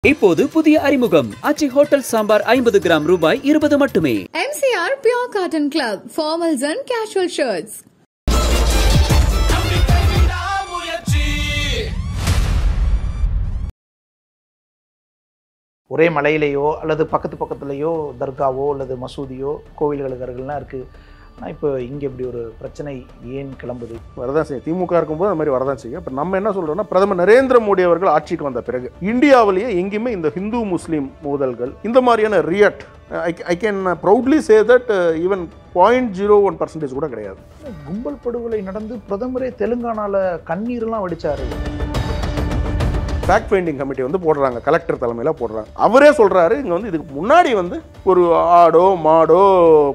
இப்போது புதிய அறிமுகம் ஆச்சி ஹோட்டல் சாம்பார் 50 கிராம் ரூபாய் 20 மட்டுமே. MCR Pure Cotton Club, formals and casual shirts. ஒரே மலையிலேயோ அல்லது பக்கத்துலேயோ தர்காவோ அல்லது மசூதியோ கோவில்களுக்கு அருகில்லாம் இருக்குது. ஆனால் இப்போ இங்கே இப்படி ஒரு பிரச்சனை ஏன் கிளம்புது? வரதான் செய்யும். திமுக இருக்கும்போது அந்த மாதிரி வரதான் செய்யும். இப்போ நம்ம என்ன சொல்கிறோம்னா, பிரதமர் நரேந்திர மோடி அவர்கள் ஆட்சிக்கு வந்த பிறகு இந்தியாவிலேயே எங்கேயுமே இந்த ஹிந்து முஸ்லீம் மோதல்கள் இந்த மாதிரியான riot I can proudly say that even 0.01% கூட கிடையாது. கும்பல் படுகொலை நடந்து பிரதமரே தெலுங்கானாவில் கண்ணீர்லாம் வடிச்சாரு. ஃபேக்ட் ஃபைண்டிங் கமிட்டி வந்து போடுறாங்க, கலெக்டர் தலைமையில் போடுறாங்க. அவரே சொல்கிறாரு, இங்கே வந்து இதுக்கு முன்னாடி வந்து ஒரு ஆடோ மாடோ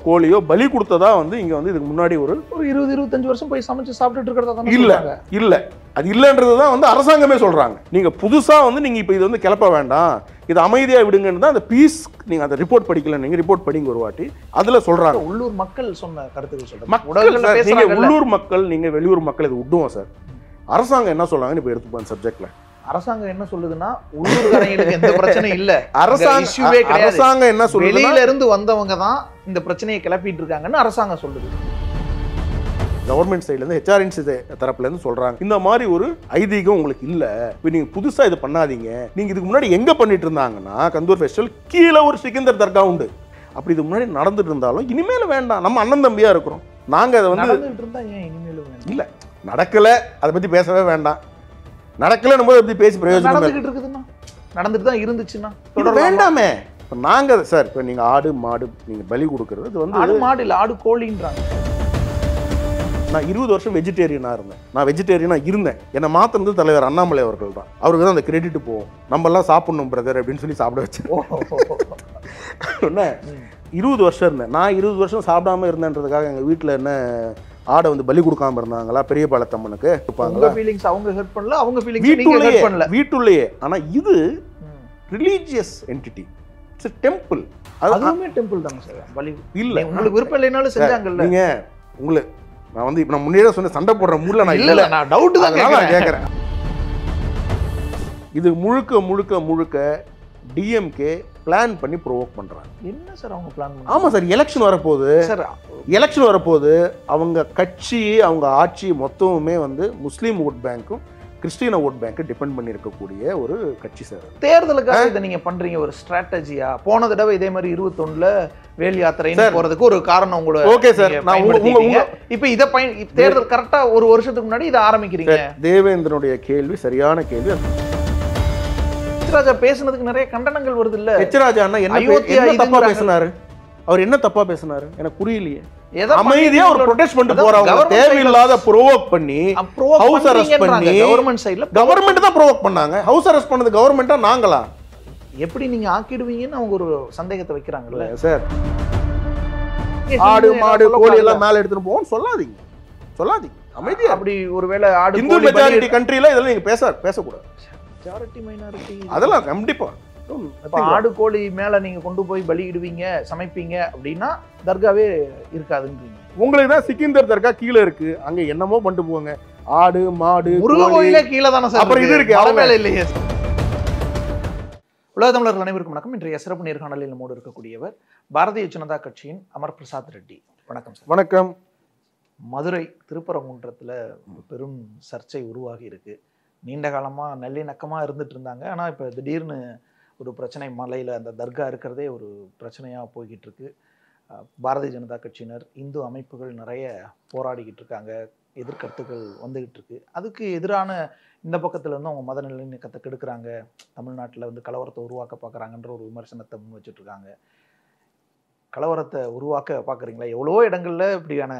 கோழியோ பலி கொடுத்ததா வந்து இங்கே வந்து இதுக்கு முன்னாடி ஒரு 20-25 வருஷம் போய் சமைச்சு சாப்பிட்டுட்டு இருக்கிறதா தான் இல்லை அது இல்லைன்றது தான் வந்து அரசாங்கமே சொல்கிறாங்க. நீங்கள் புதுசாக வந்து நீங்கள் இப்போ இது வந்து கிளப்ப வேண்டாம், இது அமைதியாக விடுங்கன்னு தான் அந்த பீஸ். நீங்கள் அந்த ரிப்போர்ட் படிக்கல, நீங்கள் ரிப்போர்ட் படிங்க ஒரு வாட்டி. அதில் சொல்கிறாங்க உள்ளூர் மக்கள் சொன்ன கருத்துக்கு சொல்கிறேன். மக்கள் உள்ளூர் மக்கள், நீங்கள் வெளியூர் மக்கள் இது விடுவோம் சார். அரசாங்கம் என்ன சொல்கிறாங்கன்னு இப்போ எடுத்துப்போம் சப்ஜெக்ட்ல. அரசாங்கம் என்ன சொல்லுதுன்னா, உள்ளூர்காரங்களுக்கு எந்த பிரச்சனையும் இல்ல, அரசாங்கம் என்ன சொல்லுது, வெளியில இருந்து வந்தவங்க தான் இந்த பிரச்சனையை கிளப்பிட்டு இருக்காங்கன்னு அரசாங்கம் சொல்லுது. கவர்மெண்ட் சைட்ல இருந்து ஹெச்ஆர்என்சி தரப்புல இருந்து சொல்றாங்க, இந்த மாதிரி ஒரு ஐதீகம் உங்களுக்கு இல்ல, இப்போ நீங்க புதுசா இது பண்ணாதீங்க. நீங்க இதுக்கு முன்னாடி எங்க பண்ணிட்டு இருந்தாங்கன்னா, கந்தூர் ஃபெஸ்டிவல் கீழே ஒரு சிக்கந்தர் தர்கா உண்டு. அப்படி இதுக்கு முன்னாடி நடந்துட்டு இருந்தாலும் இனிமேல் வேண்டாம், நம்ம அண்ணன் தம்பியா இருக்கிறோம், நாங்க அதை வந்து நடந்துட்டு இருந்தா ஏன் இனிமேலும் இல்ல நடக்கல, அதை பத்தி பேசவே வேண்டாம். நடக்கலன்னு போது எப்படி பேசி பிரயோஜனம்? நடந்துகிட்டு இருக்குதுன்னா, நடந்துட்டு தான் இருந்துச்சுன்னா வேண்டாமே. இப்போ நாங்க சார், இப்போ நீங்க ஆடு மாடு நீங்க பலி கொடுக்கறது, இது வந்து ஆடு மாடு இல்லை, ஆடு கோழின்றாங்க. நான் 20 வருஷம் வெஜிடேரியனாக இருந்தேன். நான் வெஜிடேரியனாக இருந்தேன். என்னை மாற்றினது தலைவர் அண்ணாமலை அவர்கள் தான். அவருக்கு தான் அந்த கிரெடிட் போகும். நம்மளாம் சாப்பிடணும் பிரதர் அப்படின்னு சொல்லி சாப்பிட வச்சேன். என்ன 20 வருஷம் இருந்தேன். நான் 20 வருஷம் சாப்பிடாம இருந்தேன்றதுக்காக எங்கள் வீட்டில் என்ன ஆடை வந்து பலி கொடுக்காம இருந்தாங்களா? பெரிய பாலத்தம்மனுக்கு அவங்க ஹெல்ப் பண்ணல, அவங்க ஃபீலிங்ஸ் வீட்டுள்ளேயே. ஆனால் இது religious entity, it's a temple. அதுவுமே டெம்பிள் தாங்க சார். பலி இல்லை, உங்களுக்கு விருப்பம் இல்லைனாலும் செஞ்சாங்கல்ல. நீங்க உங்களுக்கு நான் வந்து இப்போ நான் முன்னே சொன்ன சண்டை போடுற மூல நான் இல்லை, நான் டவுட் தான் கேட்குறேன். இது முழுக்க டிஎம்கே பிளான் பண்ணி ப்ரோவோக் பண்றாங்க. என்ன சார் அவங்க பிளான்? ஆமா சார், எலெக்ஷன் வரப்போகுது சார். எலெக்ஷன் வரப்போகுது. அவங்க கட்சி, அவங்க ஆட்சி மொத்தமுமே வந்து முஸ்லீம் ஓட் பேங்க்கும் கிறிஸ்டியன ஓட் பேங்க் டிபெண்ட் பண்ணி இருக்கக்கூடிய ஒரு கட்சி சார். தேர்தலுக்காக இதை நீங்க பண்றீங்க ஒரு ஸ்ட்ராட்டஜியா? போன தடவை இதே மாதிரி 21ல வேல் யாத்திரை போறதுக்கு ஒரு காரணம் உங்களுக்கு. ஓகே சார், நான் இப்ப இதை தேர்தல் கரெக்டா ஒரு வருஷத்துக்கு முன்னாடி இதை ஆரம்பிக்கிறீங்க. தேவேந்திரனுடைய கேள்வி சரியான கேள்வி. ராஜா பேசுனதுக்கு நிறைய கண்டனங்கள் வருது இல்ல? ராஜா அண்ணா என்ன தப்பா பேசினாரு? அவர் என்ன தப்பா பேசினாரு எனக்கு புரியலையே. அமைதியா ஒரு ப்ரொடெஸ்ட் பண்ணிட்டு போறவங்க தேவையில்லாத ப்ரோவோக் பண்ணி ஹவுஸ் அரெஸ்ட் பண்ணி, கவர்மெண்ட் சைடுல கவர்மெண்ட் தான் ப்ரோவோக் பண்ணாங்க. ஹவுஸ் அரெஸ்ட் பண்ணது கவர்மெண்டா நாங்களா? எப்படி நீங்க ஆக்கிடுவீங்கன்னு அவங்க ஒரு சந்தேகத்தை வைக்கிறாங்கல்ல சார். ஆடு மாடு கோழி எல்லாம் மேல எடுத்துட்டு போவோம் சொல்லாதீங்க. அமைதியா. அப்படி ஒருவேளை ஆடு இந்து மெஜாரிட்டி கண்ட்ரில இதெல்லாம் நீங்க பேசக்கூடாது. மெஜாரிட்டி மைனாரிட்டி அதெல்லாம் கண்டிப்பா. ஆடு கோழி மேல நீங்க கொண்டு போய் பலியிடுவீங்க, சமைப்பீங்க அப்படின்னா தர்காவே இருக்காதுன்றீங்க. உங்களுக்கு தான் சிக்கந்தர் தர்கா கீழே இருக்கு, அங்க என்னமோ பண்ணிட்டு போவாங்க. ஆடு மாடு முருகன் கோயிலே கீழே தானே சார். அப்புறம் இது இருக்கு மேல இல்லையே. உலக தமிழர்கள் அனைவருக்கும் வணக்கம். இன்றைய சிறப்பு நேர்காணலில் நம்மோடு இருக்கக்கூடியவர் பாரதிய ஜனதா கட்சியின் அமர் பிரசாத் ரெட்டி. வணக்கம் சார். வணக்கம். மதுரை திருப்பரங்குன்றத்துல பெரும் சர்ச்சை உருவாகி இருக்கு. நீண்ட காலமா நல்லிணக்கமா இருந்துட்டு இருந்தாங்க. ஆனா இப்ப திடீர்னு ஒரு பிரச்சனை, மலையில் அந்த தர்கா இருக்கிறதே ஒரு பிரச்சனையாக போய்கிட்டு இருக்கு. பாரதிய ஜனதா கட்சியினர், இந்து அமைப்புகள் நிறைய போராடிக்கிட்டு இருக்காங்க, எதிர்கருத்துக்கள் வந்துகிட்டு இருக்கு. அதுக்கு எதிரான இந்த பக்கத்துல இருந்து அவங்க மத நல்லிணக்கத்தை கெடுக்கிறாங்க, தமிழ்நாட்டில் வந்து கலவரத்தை உருவாக்க பார்க்குறாங்கன்ற ஒரு விமர்சனத்தை முன் வச்சுட்டு இருக்காங்க. கலவரத்தை உருவாக்க பார்க்குறீங்களா? எவ்வளோ இடங்கள்ல இப்படியான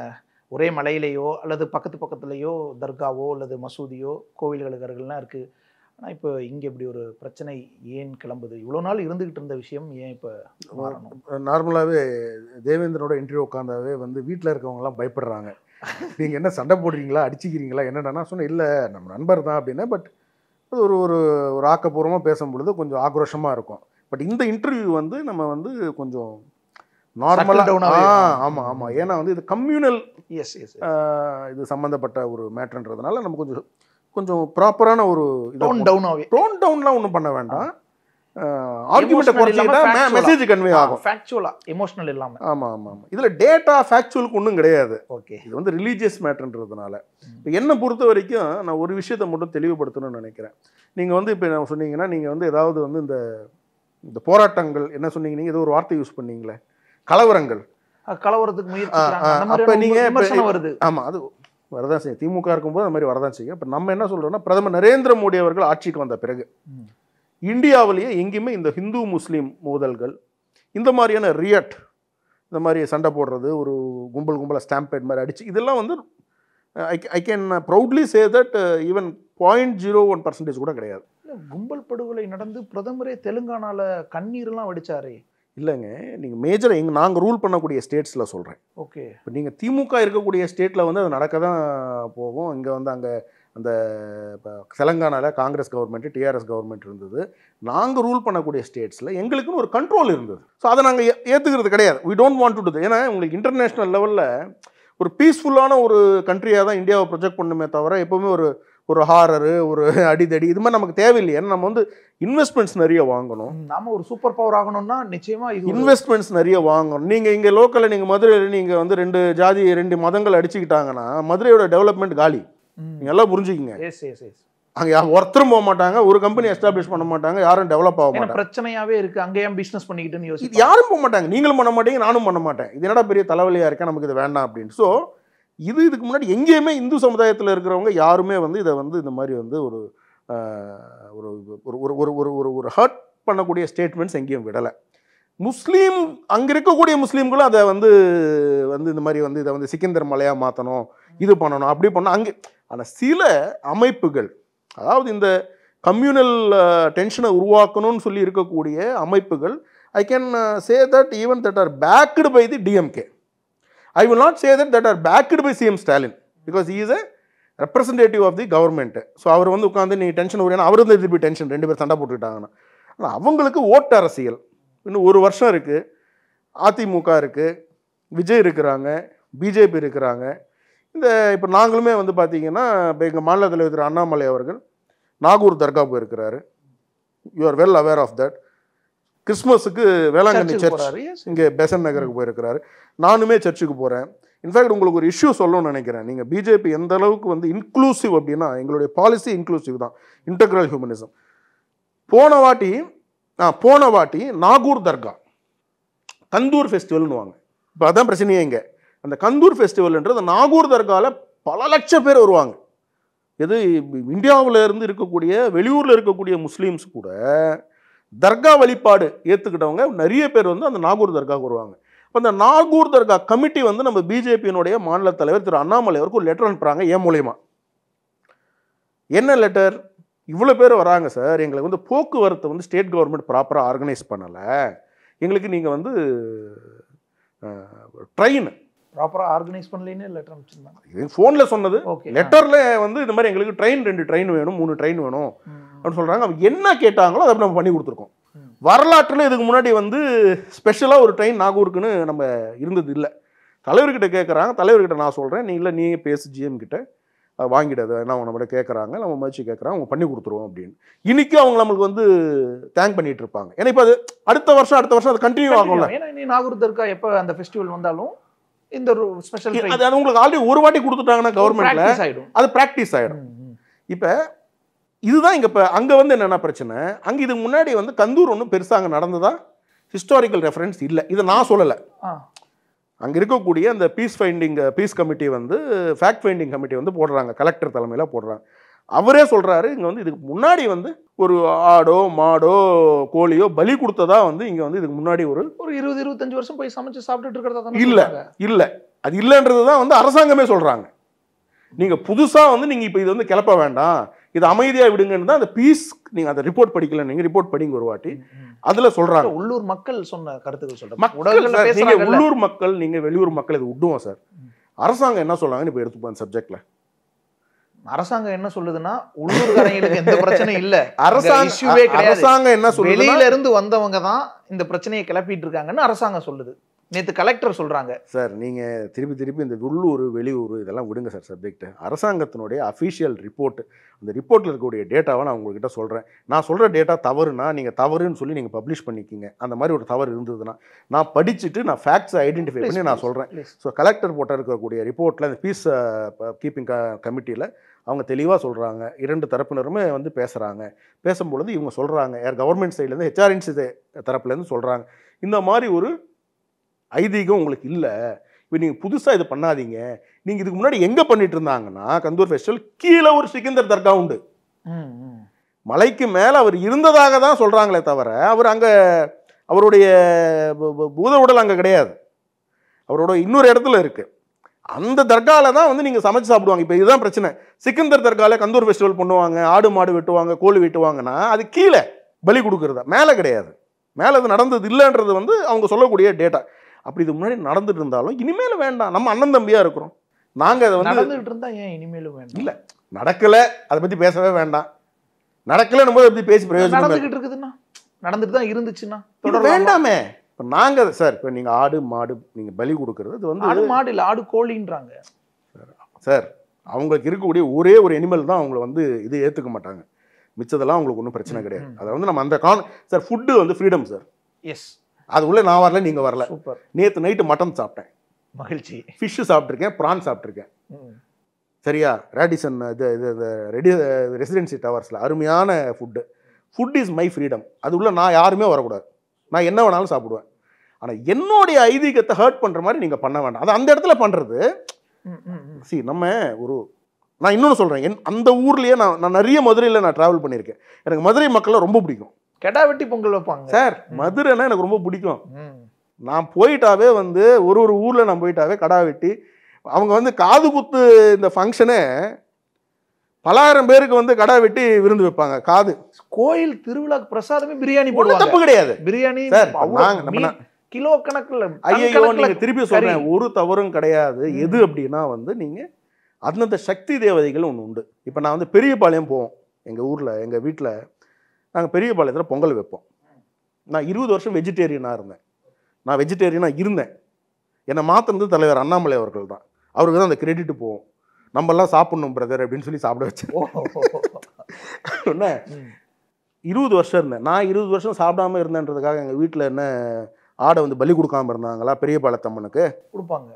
ஒரே மலையிலேயோ அல்லது பக்கத்துலேயோ தர்காவோ அல்லது மசூதியோ கோவில்களுக்கு அருகில்லாம் இருக்குது. ஆனால் இப்போ இங்கே இப்படி ஒரு பிரச்சனை ஏன் கிளம்புது? இவ்வளோ நாள் இருந்துகிட்டு இருந்த விஷயம் ஏன் இப்போ மாறணும்? நார்மலாகவே தேவேந்திரனோட இன்டர்வியூ உட்காந்தாவே வந்து வீட்டில் இருக்கவங்கலாம் பயப்படுறாங்க. நீங்கள் என்ன சண்டை போடுறீங்களா, அடிச்சிக்கிறீங்களா, என்னடா சொன்னேன். இல்லை நம்ம நண்பர் தான் அப்படின்னா. பட் அது ஒரு ஒரு ஒரு ஆக்கப்பூர்வமாக பேசும்பொழுது கொஞ்சம் ஆக்ரோஷமாக இருக்கும். பட் இந்த இன்டர்வியூ வந்து நம்ம வந்து கொஞ்சம் நார்மலாக ஆமாம். ஏன்னா வந்து இது கம்யூனல் இது சம்மந்தப்பட்ட ஒரு மேட்டர்ன்றதுனால நம்ம கொஞ்சம் ப்ராப்பரான ஒரு டோன் டவுன்லாம் ஒன்றும் பண்ண வேண்டாம். ஆர்குமெண்ட்டை குறைச்சிக்கிட்டா மெசேஜ் கன்வே ஆகும். ஃபேக்சுவலா எமோஷனல் இல்லாம. ஆமாம் ஆமாம் ஆமாம். இதில் டேட்டா ஃபேக்சுவலுக்கு ஒன்றும் கிடையாது. ஓகே, இது வந்து ரிலீஜியஸ் மேட்டர்ன்றதுனால. இப்போ என்னை பொறுத்த வரைக்கும் நான் ஒரு விஷயத்தை மட்டும் தெளிவுபடுத்தணும்னு நினைக்கிறேன். நீங்கள் வந்து இப்போ என்ன சொன்னீங்கன்னா, நீங்கள் வந்து ஏதாவது வந்து இந்த போராட்டங்கள் என்ன சொன்னீங்க, நீங்கள் ஏதோ ஒரு வார்த்தை யூஸ் பண்ணீங்களே, கலவரங்கள், கலவரத்துக்கு முயற்சிக்கிறாங்க அந்த அப்போ மாதிரி நீங்கள் விமர்சனம் வருது. ஆமாம், அது வரதான் செய்யும். திமுக இருக்கும்போது அந்த மாதிரி வரதான் செய்யும். இப்போ நம்ம என்ன சொல்கிறோம்னா, பிரதமர் நரேந்திர மோடி அவர்கள் ஆட்சிக்கு வந்த பிறகு இந்தியாவிலேயே எங்கேயுமே இந்த ஹிந்து முஸ்லீம் மோதல்கள், இந்த மாதிரியான ரியட், இந்த மாதிரி சண்டை போடுறது, ஒரு கும்பலாக ஸ்டாம்பேட் மாதிரி அடிச்சு, இதெல்லாம் வந்து ஐ can proudly say that even 0.01% கூட கிடையாது. கும்பல் படுகொலை நடந்து பிரதமரே தெலுங்கானால கண்ணீர்லாம் வடிச்சாரே. இல்லைங்க, நீங்கள் மேஜராக நாங்கள் ரூல் பண்ணக்கூடிய ஸ்டேட்ஸில் சொல்கிறேன். ஓகே, இப்போ நீங்கள் திமுக இருக்கக்கூடிய ஸ்டேட்டில் வந்து அது நடக்க தான் போகும். இங்கே வந்து அங்கே அந்த இப்போ தெலங்கானாவில் காங்கிரஸ் கவர்மெண்ட்டு, டிஆர்எஸ் கவர்மெண்ட் இருந்தது. நாங்கள் ரூல் பண்ணக்கூடிய ஸ்டேட்ஸில் எங்களுக்குன்னு ஒரு கண்ட்ரோல் இருந்தது. ஸோ அதை நாங்கள் ஏற்றுக்கிறது கிடையாது. We don't want to do. ஏன்னா உங்களுக்கு இன்டர்நேஷ்னல் லெவலில் ஒரு பீஸ்ஃபுல்லான ஒரு கண்ட்ரியாக தான் இந்தியாவை ப்ரொஜெக்ட் பண்ணுமே தவிர எப்போவுமே ஒரு ஹாரரு, ஒரு அடிதடி, இது மாதிரி நமக்கு தேவையில்லை. ஏன்னா நம்ம வந்து இன்வெஸ்ட்மெண்ட்ஸ் நிறைய வாங்கணும். நாம ஒரு சூப்பர் பவர் ஆகணும்னா நிச்சயமா இது இன்வெஸ்ட்மெண்ட்ஸ் நிறைய வாங்கணும். நீங்கள் இங்கே லோக்கலில் நீங்கள் மதுரையில் நீங்கள் வந்து 2 ஜாதி 2 மதங்கள் அடிச்சுக்கிட்டாங்கன்னா மதுரையோட டெவலப்மெண்ட் காலி. நீங்கள் எல்லாம் புரிஞ்சுக்கிங்க. அங்கே ஒருத்தரும் போக மாட்டாங்க, ஒரு கம்பெனி எஸ்டாப்ளிஷ் பண்ண மாட்டாங்க, யாரும் டெவலப் ஆக மாட்டாங்க. பிரச்சனையாவே இருக்கு. அங்கேயும் பிசினஸ் பண்ணிக்கிட்டுன்னு யோசிச்சு யாரும் போக மாட்டாங்க. நீங்களும் பண்ண மாட்டீங்க, நானும் பண்ண மாட்டேன். இது என்னடா பெரிய தலைவலியாக இருக்கேன், நமக்கு இது வேண்டாம் அப்படின்னு. ஸோ இதுக்கு முன்னாடி எங்கேயுமே இந்து சமுதாயத்தில் இருக்கிறவங்க யாருமே வந்து இதை வந்து இந்த மாதிரி வந்து ஒரு ஒரு ஹர்ட் பண்ணக்கூடிய ஸ்டேட்மெண்ட்ஸ் எங்கேயும் விடலை. முஸ்லீம் அங்கே இருக்கக்கூடிய முஸ்லீம்களும் அதை வந்து இந்த மாதிரி வந்து இதை வந்து சிக்கந்தர் மலையாக மாற்றணும், இது பண்ணணும், அப்படி பண்ணணும். அங்கே ஆனால் சில அமைப்புகள், அதாவது இந்த கம்யூனல் டென்ஷனை உருவாக்கணும்னு சொல்லி இருக்கக்கூடிய அமைப்புகள், I can say that even that are backed by the DMK. I will not say that are backed by CM Stalin because he is a representative of the government. So அவர் வந்து உட்காந்து நீ டென்ஷன் உரியனா, அவர் வந்து திருப்பி டென்ஷன், 2 பேர் சண்டை போட்டுக்கிட்டாங்கன்னா. ஆனால் அவங்களுக்கு ஓட்டு அரசியல் இன்னும் 1 வருஷம் இருக்குது. அதிமுக இருக்குது, விஜய் இருக்கிறாங்க, பிஜேபி இருக்கிறாங்க. இப்போ நாங்களுமே வந்து பார்த்தீங்கன்னா, இப்போ எங்கள் மாநில தலைவர் திரு அண்ணாமலை அவர்கள் நாகூர் தர்கா போயிருக்கிறாரு. You are well aware of that. கிறிஸ்மஸுக்கு வேளாங்கண்ணி சர்ச் இங்கே பெசன் நகருக்கு போயிருக்கிறாரு. நானுமே சர்ச்சுக்கு போகிறேன். இன்ஃபேக்ட் உங்களுக்கு ஒரு இஷ்யூ சொல்லணும்னு நினைக்கிறேன். நீங்கள் பிஜேபி எந்த அளவுக்கு வந்து இன்க்ளூசிவ் அப்படின்னா, எங்களுடைய பாலிசி இன்க்ளூசிவ் தான், இன்டெக்ரல் ஹியூமனிசம். போன வாட்டி நாகூர் தர்கா கந்தூர் ஃபெஸ்டிவல்னு வாங்க. இப்போ அதான் பிரச்சனையே. இங்கே அந்த கந்தூர் ஃபெஸ்டிவல்ன்றது நாகூர் தர்காவில் பல லட்சம் பேர் வருவாங்க. எது இந்தியாவில் இருந்து இருக்கக்கூடிய வெளியூரில் இருக்கக்கூடிய முஸ்லீம்ஸ் கூட தர்கா வழிபாடு ஏற்றுக்கிட்டவங்க நிறைய பேர் வந்து அந்த நாகூர் தர்காவுக்கு வருவாங்க. இப்போ அந்த நாகூர் தர்கா கமிட்டி வந்து நம்ம பிஜேபியினுடைய மாநில தலைவர் திரு அண்ணாமலை அவருக்கு ஒரு லெட்டர் அனுப்புகிறாங்க. ஏன் மூலயமா என்ன லெட்டர்? இவ்வளோ பேர் வராங்க சார், எங்களுக்கு வந்து போக்குவரத்தை வந்து ஸ்டேட் கவர்மெண்ட் ப்ராப்பராக ஆர்கனைஸ் பண்ணலை, எங்களுக்கு நீங்கள் வந்து ட்ரெயின் ப்ராப்பராக ஆர்கனைஸ் பண்ணலன்னு லெட்டர் அனுப்பிச்சிருந்தாங்க. இது ஃபோனில் சொன்னது. லெட்டரில் வந்து இந்த மாதிரி எங்களுக்கு 2 ட்ரெயின் வேணும், 3 ட்ரெயின் வேணும் அப்படின்னு சொல்கிறாங்க. அவங்க என்ன கேட்டாங்களோ அதை நம்ம பண்ணி கொடுத்துருக்கோம். வரலாற்றில் இதுக்கு முன்னாடி வந்து ஸ்பெஷலாக ஒரு ட்ரெயின் நாகூருக்குன்னு நம்ம இருந்தது இல்லை. தலைவர்கிட்ட கேட்குறாங்க, தலைவர்கிட்ட நான் சொல்கிறேன், நீ இல்லை நீ பேசு ஜிஎம் கிட்ட வாங்கிடாது, என்ன அவங்க நம்மகிட்ட கேட்குறாங்க, நம்ம மதிச்சு கேட்குறாங்க, அவங்க பண்ணி கொடுத்துருவோம் அப்படின்னு. இன்றைக்கும் அவங்க நம்மளுக்கு வந்து தேங்க் பண்ணிட்டு இருப்பாங்க. ஏன்னா இப்போ அது அடுத்த வருஷம் அது கண்டினியூ ஆகும்ல. ஏன்னா நீ நாகூர் தர்கா எப்போ அந்த ஃபெஸ்டிவல் வந்தாலும் இந்த ஸ்பெஷல் அது உங்களுக்கு ஆல்ரெடி ஒரு வாட்டி கொடுத்துட்டாங்கன்னா கவர்மெண்ட்ல அது ப்ராக்டிஸ் ஆகிடும். இப்போ இதுதான் இங்கே. இப்போ அங்கே வந்து என்னென்ன பிரச்சனை, அங்கே இதுக்கு முன்னாடி வந்து கந்தூர் ஒன்றும் பெருசாக அங்கே நடந்ததா ஹிஸ்டாரிக்கல் ரெஃபரன்ஸ் இல்லை. இதை நான் சொல்லலை. அங்கே இருக்கக்கூடிய அந்த பீஸ் கமிட்டி வந்து ஃபேக்ட் ஃபைண்டிங் கமிட்டி வந்து போடுறாங்க, கலெக்டர் தலைமையில் போடுறாங்க. அவரே சொல்கிறாரு, இங்கே வந்து இதுக்கு முன்னாடி வந்து ஒரு ஆடோ மாடோ கோழியோ பலி கொடுத்ததா வந்து இங்கே வந்து இதுக்கு முன்னாடி ஒரு 20-25 வருஷம் போய் சமைச்சு சாப்பிட்டுட்டு இருக்கிறதா இல்லை அது இல்லைன்றது தான் வந்து அரசாங்கமே சொல்கிறாங்க. நீங்கள் புதுசாக வந்து நீங்கள் இப்போ இது வந்து கிளப்ப வேண்டாம், இது அமைதியாக விடுங்கன்னு தான் அந்த பீஸ். நீங்கள் அந்த ரிப்போர்ட் படிக்கல, நீங்கள் ரிப்போர்ட் படிங்க ஒரு வாட்டி. அதில் சொல்கிறாங்க உள்ளூர் மக்கள் சொன்ன கருத்துக்கள் சொல்கிறேன். உள்ளூர் மக்கள், நீங்கள் வெளியூர் மக்கள் இது விட்டுவோம் சார். அரசாங்கம் என்ன சொல்கிறாங்கன்னு இப்போ எடுத்துப்போம் சப்ஜெக்டில். அரசாங்கம் என்ன சொல்லுதுன்னா, உள்ளூர்காரங்களுக்கு எந்த பிரச்சனையும் இல்ல, அரசாங்கம் என்ன சொல்லுது, வெளியில இருந்து வந்தவங்க தான் இந்த பிரச்சனையை கிளப்பிட்டு இருக்காங்கன்னு அரசாங்கம் சொல்லுது. நேத்து கலெக்டர் சொல்றாங்க. சார் நீங்கள் திருப்பி இந்த உள்ளூர் வெளியூர் இதெல்லாம் விடுங்க சார் சப்ஜெக்ட். அரசாங்கத்தினுடைய அஃபிஷியல் ரிப்போர்ட், அந்த ரிப்போர்ட்டில் இருக்கக்கூடிய டேட்டாவை நான் உங்கள்கிட்ட சொல்கிறேன். நான் சொல்கிற டேட்டா தவறுனா நீங்கள் தவறுன்னு சொல்லி நீங்கள் பப்ளிஷ் பண்ணிக்கிங்க. அந்த மாதிரி ஒரு தவறு இருந்ததுன்னா நான் படிச்சுட்டு நான் ஃபேக்ட்ஸை ஐடென்டிஃபை பண்ணி நான் சொல்கிறேன். ஸோ கலெக்டர் போட்ட இருக்கக்கூடிய ரிப்போர்ட்டில் அந்த பீஸ் கீப்பிங் கமிட்டியில் அவங்க தெளிவாக சொல்கிறாங்க. 2 தரப்பினருமே வந்து பேசுகிறாங்க. பேசும்பொழுது இவங்க சொல்கிறாங்க, யார் கவர்மெண்ட் சைட்லேருந்து ஹெச்ஆர்என்சி தரப்புலேருந்து சொல்கிறாங்க, இந்த மாதிரி ஒரு ஐதீகம் உங்களுக்கு இல்லை, இப்போ நீங்கள் புதுசாக இது பண்ணாதீங்க. நீங்கள் இதுக்கு முன்னாடி எங்கே பண்ணிட்டு இருந்தாங்கன்னா கந்தூர் ஃபெஸ்டிவல் கீழே ஒரு சிக்கந்தர் தர்கா உண்டு. மலைக்கு மேலே அவர் இருந்ததாக தான் சொல்கிறாங்களே தவிர அவர் அங்கே அவருடைய பூத உடல் அங்கே கிடையாது, அவரோட இன்னொரு இடத்துல இருக்குது. அந்த தர்காவில் தான் வந்து நீங்கள் சமைச்சு சாப்பிடுவாங்க. இப்போ இதுதான் பிரச்சனை. சிக்கந்தர் தர்காவில் கந்தூர் ஃபெஸ்டிவல் பண்ணுவாங்க, ஆடு மாடு வெட்டுவாங்க, கோழி வெட்டுவாங்கன்னா அது கீழே பலி கொடுக்குறதா, மேலே கிடையாது. மேலே அது நடந்தது இல்லைன்றது வந்து அவங்க சொல்லக்கூடிய டேட்டா. அப்படி இது முன்னாடி நடந்துட்டு இருந்தாலும் இனிமேல் வேண்டாம், நம்ம அண்ணன் தம்பியாக இருக்கிறோம். நாங்கள் அதை வந்து நடந்துகிட்டு இருந்தா ஏன் இனிமேலும் வேண்டாம்? இல்லை நடக்கலை, அதை பற்றி பேசவே வேண்டாம். நடக்கலைன்னு போது எப்படி பேசி பிரயோஜனம்? நடந்துகிட்டு இருக்குதுன்னா, நடந்துட்டு தான் இருந்துச்சுன்னா வேண்டாமே. இப்போ நாங்கள் சார், இப்போ நீங்கள் ஆடு மாடு நீங்கள் பலி கொடுக்குறது அது வந்து ஆடு மாடு இல்லை, ஆடு கோழின்றாங்க சார். அவங்களுக்கு இருக்கக்கூடிய ஒரே ஒரு அனிமல் தான் அவங்கள வந்து இது ஏற்றுக்க மாட்டாங்க. மிச்சதெல்லாம் அவங்களுக்கு ஒன்றும் பிரச்சனை கிடையாது. அதை வந்து நம்ம அந்த சார் ஃபுட்டு வந்து ஃப்ரீடம் சார். எஸ், அது உள்ள நான் வரல, நீங்கள் வரல. சூப்பர். நேற்று நைட்டு மட்டன் சாப்பிட்டேன், மகிழ்ச்சி. ஃபிஷ்ஷு சாப்பிட்ருக்கேன், ப்ரான் சாப்பிட்ருக்கேன். சரியா? ரேடிசன் இது ரெசிடென்சி டவர்ஸில் அருமையான ஃபுட் இஸ் மை ஃப்ரீடம். அது உள்ள நான் யாருமே வரக்கூடாது, நான் என்ன வேணாலும் சாப்பிடுவேன். ஆனால் என்னுடைய ஐதீகத்தை ஹர்ட் பண்ணுற மாதிரி நீங்கள் பண்ண வேண்டாம். அது அந்த இடத்துல பண்ணுறது நம்ம ஒரு நான் இன்னொன்று சொல்கிறேன். அந்த ஊர்லேயே நான் நிறைய மதுரையில் நான் ட்ராவல் பண்ணியிருக்கேன். எனக்கு மதுரை மக்கள்லாம் ரொம்ப பிடிக்கும். கெடா வெட்டி பொங்கல் வைப்பாங்க சார். மதுரைன்னா எனக்கு ரொம்ப பிடிக்கும். நான் போயிட்டாவே வந்து ஒரு ஊரில் நான் போயிட்டாவே கடா வெட்டி அவங்க வந்து காது குத்து இந்த ஃபங்க்ஷனே பலாயிரம் பேருக்கு வந்து கடா வெட்டி விருந்து வைப்பாங்க. காது கோயில் திருவிழாக்கு பிரசாதமே பிரியாணி போடுவாங்க. தப்பு கிடையாது. பிரியாணி கிலோ கணக்குல. ஐயோ, நீங்க திருப்பி சொல்றேன், ஒரு தவறும் கிடையாது. எது அப்படின்னா வந்து நீங்க அந்தந்த சக்தி தேவதைகள் ஒன்று உண்டு. இப்போ நான் வந்து பெரியபாளையம் போவோம், எங்கள் ஊரில் எங்கள் வீட்டில் நாங்கள் பெரியபாளையத்தில் பொங்கல் வைப்போம். நான் 20 வருஷம் வெஜிடேரியனாக இருந்தேன். நான் வெஜிடேரியனாக இருந்தேன். என்னை மாற்றினது தலைவர் அண்ணாமலை அவர்கள் தான். அவருக்கு தான் அந்த கிரெடிட் போவோம். நம்மெல்லாம் சாப்பிட்ணும் பிரதர் அப்படின்னு சொல்லி சாப்பிட வச்சேன். என்ன 20 வருஷம் இருந்தேன். நான் 20 வருஷம் சாப்பிடாம இருந்தேன்றதுக்காக எங்கள் வீட்டில் என்ன ஆடை வந்து பலி கொடுக்காம இருந்தாங்களா? பெரியபாளையத்தம்மனுக்கு கொடுப்பாங்க.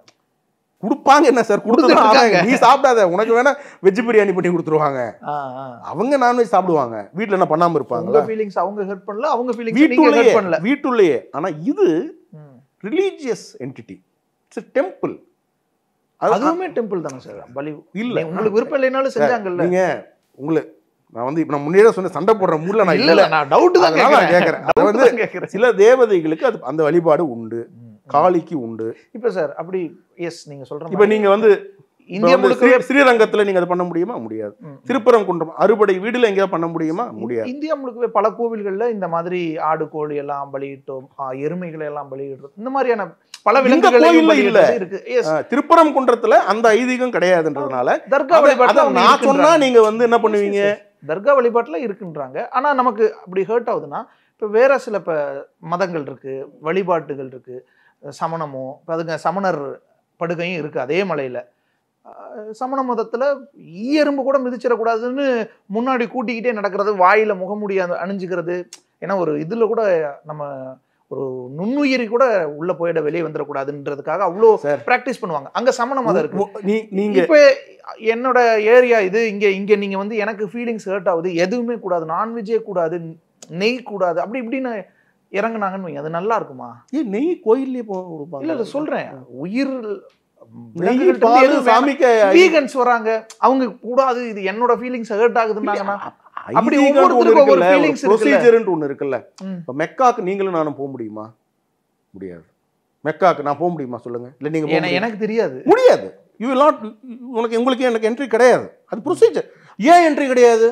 என்ன சார் கொடுத்துருவாங்க, நீ சாப்பிடாத, உனக்கு வேணா வெஜ் பிரியாணி பண்ணி கொடுத்துருவாங்க. அவங்க நான்வெஜ் சாப்பிடுவாங்க, வீட்டில் என்ன பண்ணாம இருப்பாங்க. அவங்க ஹெல்ப் பண்ணல, அவங்க ஃபீலிங்ஸ் வீட்டுள்ளேயே. ஆனால் இது ரிலீஜியஸ் என்டிட்டி, இட்ஸ் டெம்பிள். அதுவுமே டெம்பிள் தானே சார். பலி இல்லை, உங்களுக்கு விருப்பம் இல்லைனாலும் செஞ்சாங்கல்ல. நீங்க உங்களுக்கு நான் வந்து நான் முன்னாடியே சொன்ன சண்டை போடுற மூட்ல நான் இல்ல, நான் டவுட் தான் கேட்கறேன். அது வந்து சில தேவதைகளுக்கு அது அந்த வழிபாடு உண்டு, காளிக்கு உண்டு. இப்ப சார் அப்படி எஸ் நீங்க சொல்ற இப்ப நீங்க வந்து இந்தியா முழுக்க ஸ்ரீரங்கத்துல நீங்க அதை பண்ண முடியுமா? முடியாது. திருப்பரங்குன்றம் அறுபடை வீடுல எங்கேயாவது பண்ண முடியுமா? முடியாது. இந்தியா முழுக்கவே பல கோவில்கள்ல இந்த மாதிரி ஆடு கோழி எல்லாம் பலியிட்டோம், எருமைகளை எல்லாம் பலியிடுறோம், இந்த மாதிரியான பல விலங்குகள் இல்ல இருக்கு. திருப்பரங்குன்றத்துல அந்த ஐதீகம் கிடையாதுன்றதுனால தர்கா வழிபாட்டுல நான் சொன்னா நீங்க வந்து என்ன பண்ணுவீங்க? தர்கா வழிபாட்டுல இருக்குன்றாங்க. ஆனா நமக்கு அப்படி ஹர்ட் ஆகுதுன்னா இப்ப வேற சில மதங்கள் இருக்கு, வழிபாட்டுகள் இருக்கு. சமணமோ அதுங்க சமணர் படுகையும் இருக்கு அதே மலையில. சமண மதத்துல ஈயெறும்பு கூட மிதிச்சிடக்கூடாதுன்னு முன்னாடி கூட்டிக்கிட்டே நடக்கிறது, வாயில முகமூடி அணிஞ்சுக்கிறது. ஏன்னா ஒரு இதுல கூட நம்ம ஒரு நுண்ணுயிரி கூட உள்ள போயிட வெளியே வந்துடக்கூடாதுன்றதுக்காக அவ்வளோ பிராக்டிஸ் பண்ணுவாங்க. அங்க சமண மதம் இருக்கு. இப்ப என்னோட ஏரியா இது, இங்க நீங்க வந்து எனக்கு ஃபீலிங்ஸ் ஹர்ட் ஆகுது, எதுவுமே கூடாது, நான்வெஜ்ஜே கூடாது, நெய் கூடாது, அப்படி இப்படின்னு இறங்குனாங்கன்னு அது நல்லா இருக்குமா? நெய் கோயிலே கொடுப்பாங்க. இல்ல சொல்றேன், உயிர் வீகன்ஸ் வராங்க, அவங்க கூடாது, இது என்னோட ஃபீலிங்ஸ் ஹர்ட் ஆகுதுன்னாங்கன்னா அப்படி ப்ரொசீஜர்னு ஒன்று இருக்குல்ல. இப்போ மெக்காக்கு நீங்களும் நானும் போக முடியுமா? முடியாது. மெக்காக்கு நான் போக முடியுமா சொல்லுங்க? இல்லை நீங்க எனக்கு தெரியாது, முடியாது. யூ வில் நாட், உங்களுக்கு எனக்கு என்ட்ரி கிடையாது. அது ப்ரொசீஜர். ஏன் என்ட்ரி கிடையாது?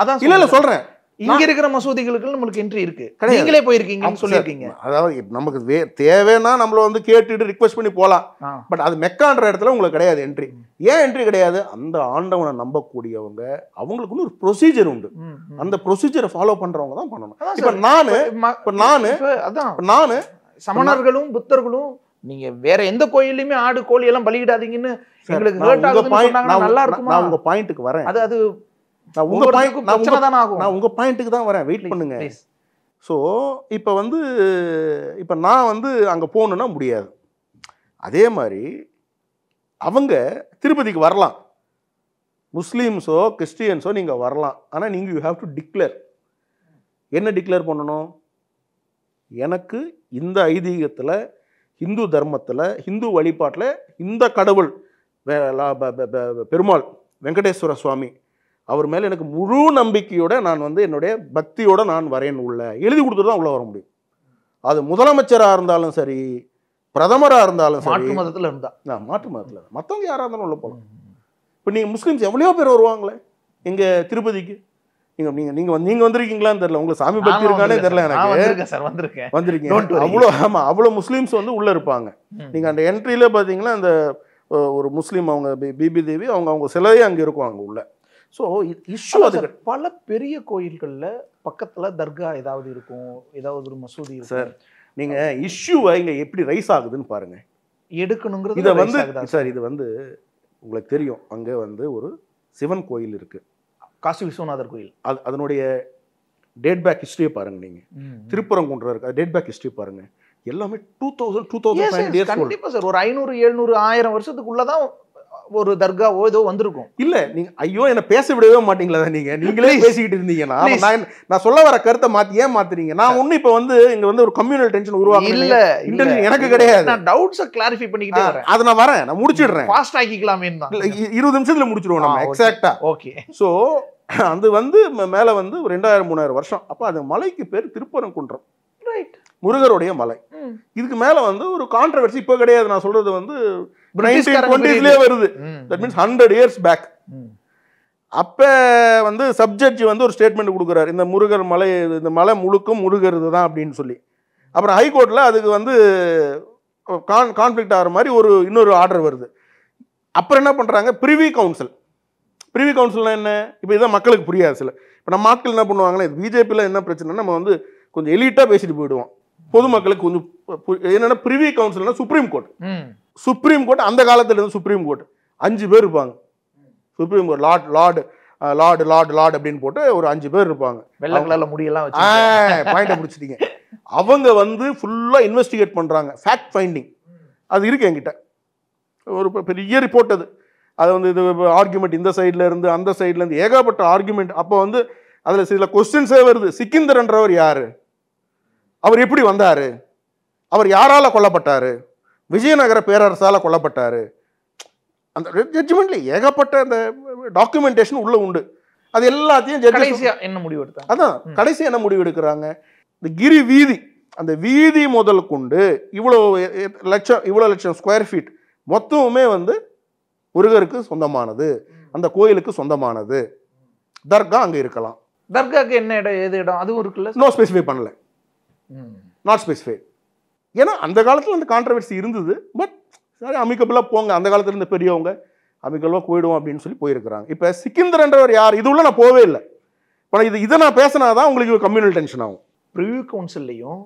அதான் இல்ல சொல்றேன், இங்க இருக்கிற மசூதிகளுக்கு நம்மளுக்கு என்ட்ரி இருக்கு, நீங்களே போயிருக்கீங்கன்னு சொல்லியிருக்கீங்க. அதாவது நமக்கு தேவைன்னா நம்மள வந்து கேட்டுட்டு ரிக்வெஸ்ட் பண்ணி போகலாம். பட் அது மெக்கான்ற இடத்துல உங்களுக்கு கிடையாது என்ட்ரி. ஏன் என்ட்ரி கிடையாது? அந்த ஆண்டவனை நம்பக்கூடியவங்க அவங்களுக்குன்னு ஒரு ப்ரொசீஜர் உண்டு. அந்த ப்ரொசீஜரை ஃபாலோ பண்றவங்க தான் பண்ணணும். இப்ப நானு சமணர்களும் புத்தர்களும் நீங்க வேற எந்த கோயிலையுமே ஆடு கோழி எல்லாம் பலியிடாதீங்கன்னு சார், எங்களுக்கு நான் hurt உங்க ஆகுதுன்னு point- சொன்னாங்கன்னா நான் நல்லா உங்க- இருக்குமா? நான் உங்க பாயிண்ட்டுக்கு வரேன். அது நான் உங்க ஒவ்வொருத்தருக்கும் பாயிண்ட் பிரச்சனை தானே ஆகும். நான் உங்க பாயிண்ட்டுக்கு தான் வரேன். வெயிட் Please, பண்ணுங்க. please. ஸோ இப்போ இப்போ நான் அங்கே போகணுன்னா முடியாது. அதே மாதிரி அவங்க திருப்பதிக்கு வரலாம், முஸ்லீம்ஸோ கிறிஸ்டியன்ஸோ நீங்கள் வரலாம். ஆனால் நீங்கள் யூ ஹாவ் டு டிக்ளேர். என்ன டிக்ளேர் பண்ணணும்? எனக்கு இந்த ஐதீகத்தில், ஹிந்து தர்மத்தில், ஹிந்து வழிபாட்டில் இந்த கடவுள் பெருமாள் வெங்கடேஸ்வர சுவாமி அவர் மேலே எனக்கு முழு நம்பிக்கையோட நான் என்னுடைய பக்தியோட நான் வரேன் உள்ள எழுதி கொடுத்துட்டு தான் உள்ள வர முடியும். அது முதலமைச்சராக இருந்தாலும் சரி, பிரதமராக இருந்தாலும் சரி. மாற்று மதத்துல இருந்தா மாற்று மதத்தில் மற்றவங்க யாராக இருந்தாலும் உள்ள போகலாம். இப்போ நீங்கள் முஸ்லீம்ஸ் எவ்வளோ பேர் வருவாங்களே எங்கள் திருப்பதிக்கு. நீங்கள் வந்திருக்கீங்களான்னு தெரியல, உங்களுக்கு சாமி பக்தி இருக்கானே தெரியல எனக்கு. வந்திருக்கீங்க அவ்வளோ முஸ்லீம்ஸ் உள்ளே இருப்பாங்க. நீங்கள் அந்த என்ட்ரியில் பார்த்தீங்கன்னா அந்த ஒரு முஸ்லீம் அவங்க பிபி தேவி அவங்க சிலையே அங்கே இருக்கும் அங்கே உள்ள. ஸோ இஷ்யூ அதுக்கு பல பெரிய கோயில்கள்ல பக்கத்துல தர்கா ஏதாவது இருக்கும், ஏதாவது ஒரு மசூதி இருக்கும். சார் நீங்கள் இஷ்யூவை இங்கே எப்படி ரைஸ் ஆகுதுன்னு பாருங்க. எடுக்கணுங்கிறது இதை சார் இது உங்களுக்கு தெரியும், அங்கே ஒரு சிவன் கோயில் இருக்கு, காசி விஸ்வநாதர் கோயில். அதனுடைய டேட் பேக் ஹிஸ்டரியை பாருங்க. நீங்கள் திருப்பரங்குன்றம் இருக்கு, டேட் பேக் ஹிஸ்டரி பாருங்க. எல்லாமே 2500 இயர்ஸ். கண்டிப்பா சார், ஒரு 500 700 1000 வருஷத்துக்குள்ளதான் ஒரு தர்கா ஏதோ வந்திருக்கும். இல்ல நீங்க ஐயோ என்ன பேச விடவே மாட்டீங்களா? நீங்களே பேசிக்கிட்டு இருந்தீங்கன்னா நான் சொல்ல வர கருத்தை ஏன் மாத்துறீங்க? நான் ஒண்ணு இப்ப இங்க ஒரு கம்யூனல் டென்ஷன் உருவாக்குறேன். இல்ல இன்டென்ஷன் எனக்கு கிடையாது. நான் டவுட்ஸை கிளாரிஃபை பண்ணிக்கிட்டே வரேன். அத நான் வரேன், நான் முடிச்சிடுறேன். ஃபாஸ்ட் ஆக்கிக்கலாமே தான். 20 நிமிஷத்துல முடிச்சிடுவோம் நம்ம எக்ஸாக்ட்டா. ஓகே. சோ அது மேல ஒரு 2000 3000 வருஷம். அப்ப அது மலைக்கு பேர் திருப்பரங்குன்றம். ரைட். முருகருடைய மலை. இதுக்கு மேல ஒரு கான்ட்ரோவர்சி இப்ப கிடையாது. நான் சொல்றது 1920s வருது. That means 100 years back. அப்ப சப்ஜெக்ட் ஒரு ஸ்டேட்மெண்ட் கொடுக்குறாரு, இந்த முருகர் மலை, இந்த மலை முழுக்கும் முருகருது தான் அப்படின்னு சொல்லி. அப்புறம் ஹைகோர்ட்ல அதுக்கு கான்ஃபிளிக்ட் ஆகிற மாதிரி இன்னொரு ஆர்டர் வருது. அப்புறம் என்ன பண்றாங்க, பிரிவி கவுன்சில். பிரிவி கவுன்சில்னா என்ன? இப்போ இதான் மக்களுக்கு புரியாது. சில இப்போ நம்ம ஆட்கள் என்ன பண்ணுவாங்கன்னா, பிஜேபியில் என்ன பிரச்சனைனா நம்ம கொஞ்சம் எலிட்டா பேசிட்டு போயிடுவோம். பொதுமக்களுக்கு கொஞ்சம் என்னன்னா, பிரிவி கவுன்சில்னா சுப்ரீம் கோர்ட். சுப்ரீம் கோர்ட் அந்த காலத்துல இருந்து சுப்ரீம் கோர்ட் 5 பேர் இருப்பாங்க. சுப்ரீம் கோர்ட் லார்டு அப்படின்னு போட்டு ஒரு 5 பேர் இருப்பாங்க. வெள்ளை கலர்ல முடியெல்லாம் வச்சு பாயிண்ட முடிச்சிட்டீங்க. அவங்க ஃபுல்லா இன்வெஸ்டிகேட் பண்றாங்க, ஃபேக்ட் ஃபைண்டிங். அது இருக்கு என்கிட்ட, ஒரு பெரிய ரிப்போர்ட். அது இது ஆர்குமெண்ட் இந்த சைட்ல இருந்து அந்த சைட்ல இருந்து ஏகப்பட்ட ஆர்குமெண்ட். அப்போ அதுல சில கொஸ்டின்ஸே வருது. சிக்கிந்தர்ன்றவர் யாரு, அவர் எப்படி வந்தாரு, அவர் யாரால கொல்லப்பட்டாரு, விஜயநகர பேரரசால கொல்லப்பட்டாரு. அந்த ஜட்ஜ்மெண்ட்ல ஏகப்பட்ட அந்த டாக்குமெண்டேஷன் உள்ள உண்டு. அது எல்லாத்தையும் கடைசியா என்ன முடிவு எடுத்தாங்க? அதான் கடைசி என்ன முடிவு எடுக்கிறாங்க, இந்த கிரி வீதி, அந்த வீதி முதல் கொண்டு இவ்வளவு லட்சம் ஸ்கொயர் ஃபீட் மொத்தமுமே முருகருக்கு சொந்தமானது, அந்த கோயிலுக்கு சொந்தமானது. தர்கா அங்க இருக்கலாம். தர்காக்கு என்ன இடம், ஏது இடம் அதுவும் இருக்குல்ல? நோ ஸ்பெசிஃபை பண்ணல, நாட் ஸ்பெசிஃபை. ஏன்னா அந்த காலத்தில் அந்த கான்ட்ரவர்சி இருந்தது. பட் சரி, அமிக்கபிளாக போங்க, அந்த காலத்துல இருந்த பெரியவங்க அமிக்கபிளாக போயிடுவோம் அப்படின்னு சொல்லி போயிருக்கிறாங்க. இப்போ சிக்கிந்தர்ன்றவர் யார், இது உள்ள நான் போவே இல்லை. இப்போ இதை நான் பேசினாதான் உங்களுக்கு கம்யூனல் டென்ஷன் ஆகும். ப்ரிவ்யூ கவுன்சில்லையும்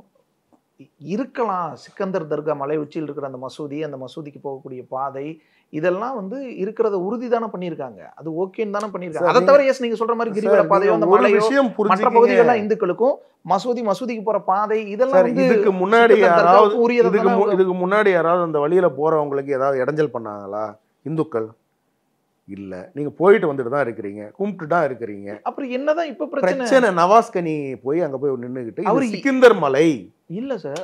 இருக்கலாம், சிக்கந்தர் தர்கா மலை உச்சியில் இருக்கிற அந்த மசூதி, அந்த மசூதிக்கு போகக்கூடிய பாதை, இதெல்லாம் இருக்கிறத உறுதி தானே பண்ணியிருக்காங்க. அது ஓகேன்னு தானே பண்ணியிருக்காங்க. அதை தவிர எஸ் நீங்க சொல்ற மாதிரி கிரிவல பாதையோ அந்த மலையோ மற்ற பகுதிகளெல்லாம் இந்துக்களுக்கும் மசூதிக்கு போற பாதை இதெல்லாம் இதுக்கு முன்னாடி யாராவது அந்த வழியில போறவங்களுக்கு ஏதாவது இடைஞ்சல் பண்ணாங்களா இந்துக்கள்? இல்ல, நீங்க போயிட்டு வந்துட்டு தான் இருக்கிறீங்க, கும்பிட்டு தான் இருக்கிறீங்க. அப்புறம் என்னதான் இப்ப பிரச்சனை? நவாஸ்கனி போய் அங்க போய் நின்றுகிட்டு அவர் சிக்கிந்தர் மலை இல்ல சார்,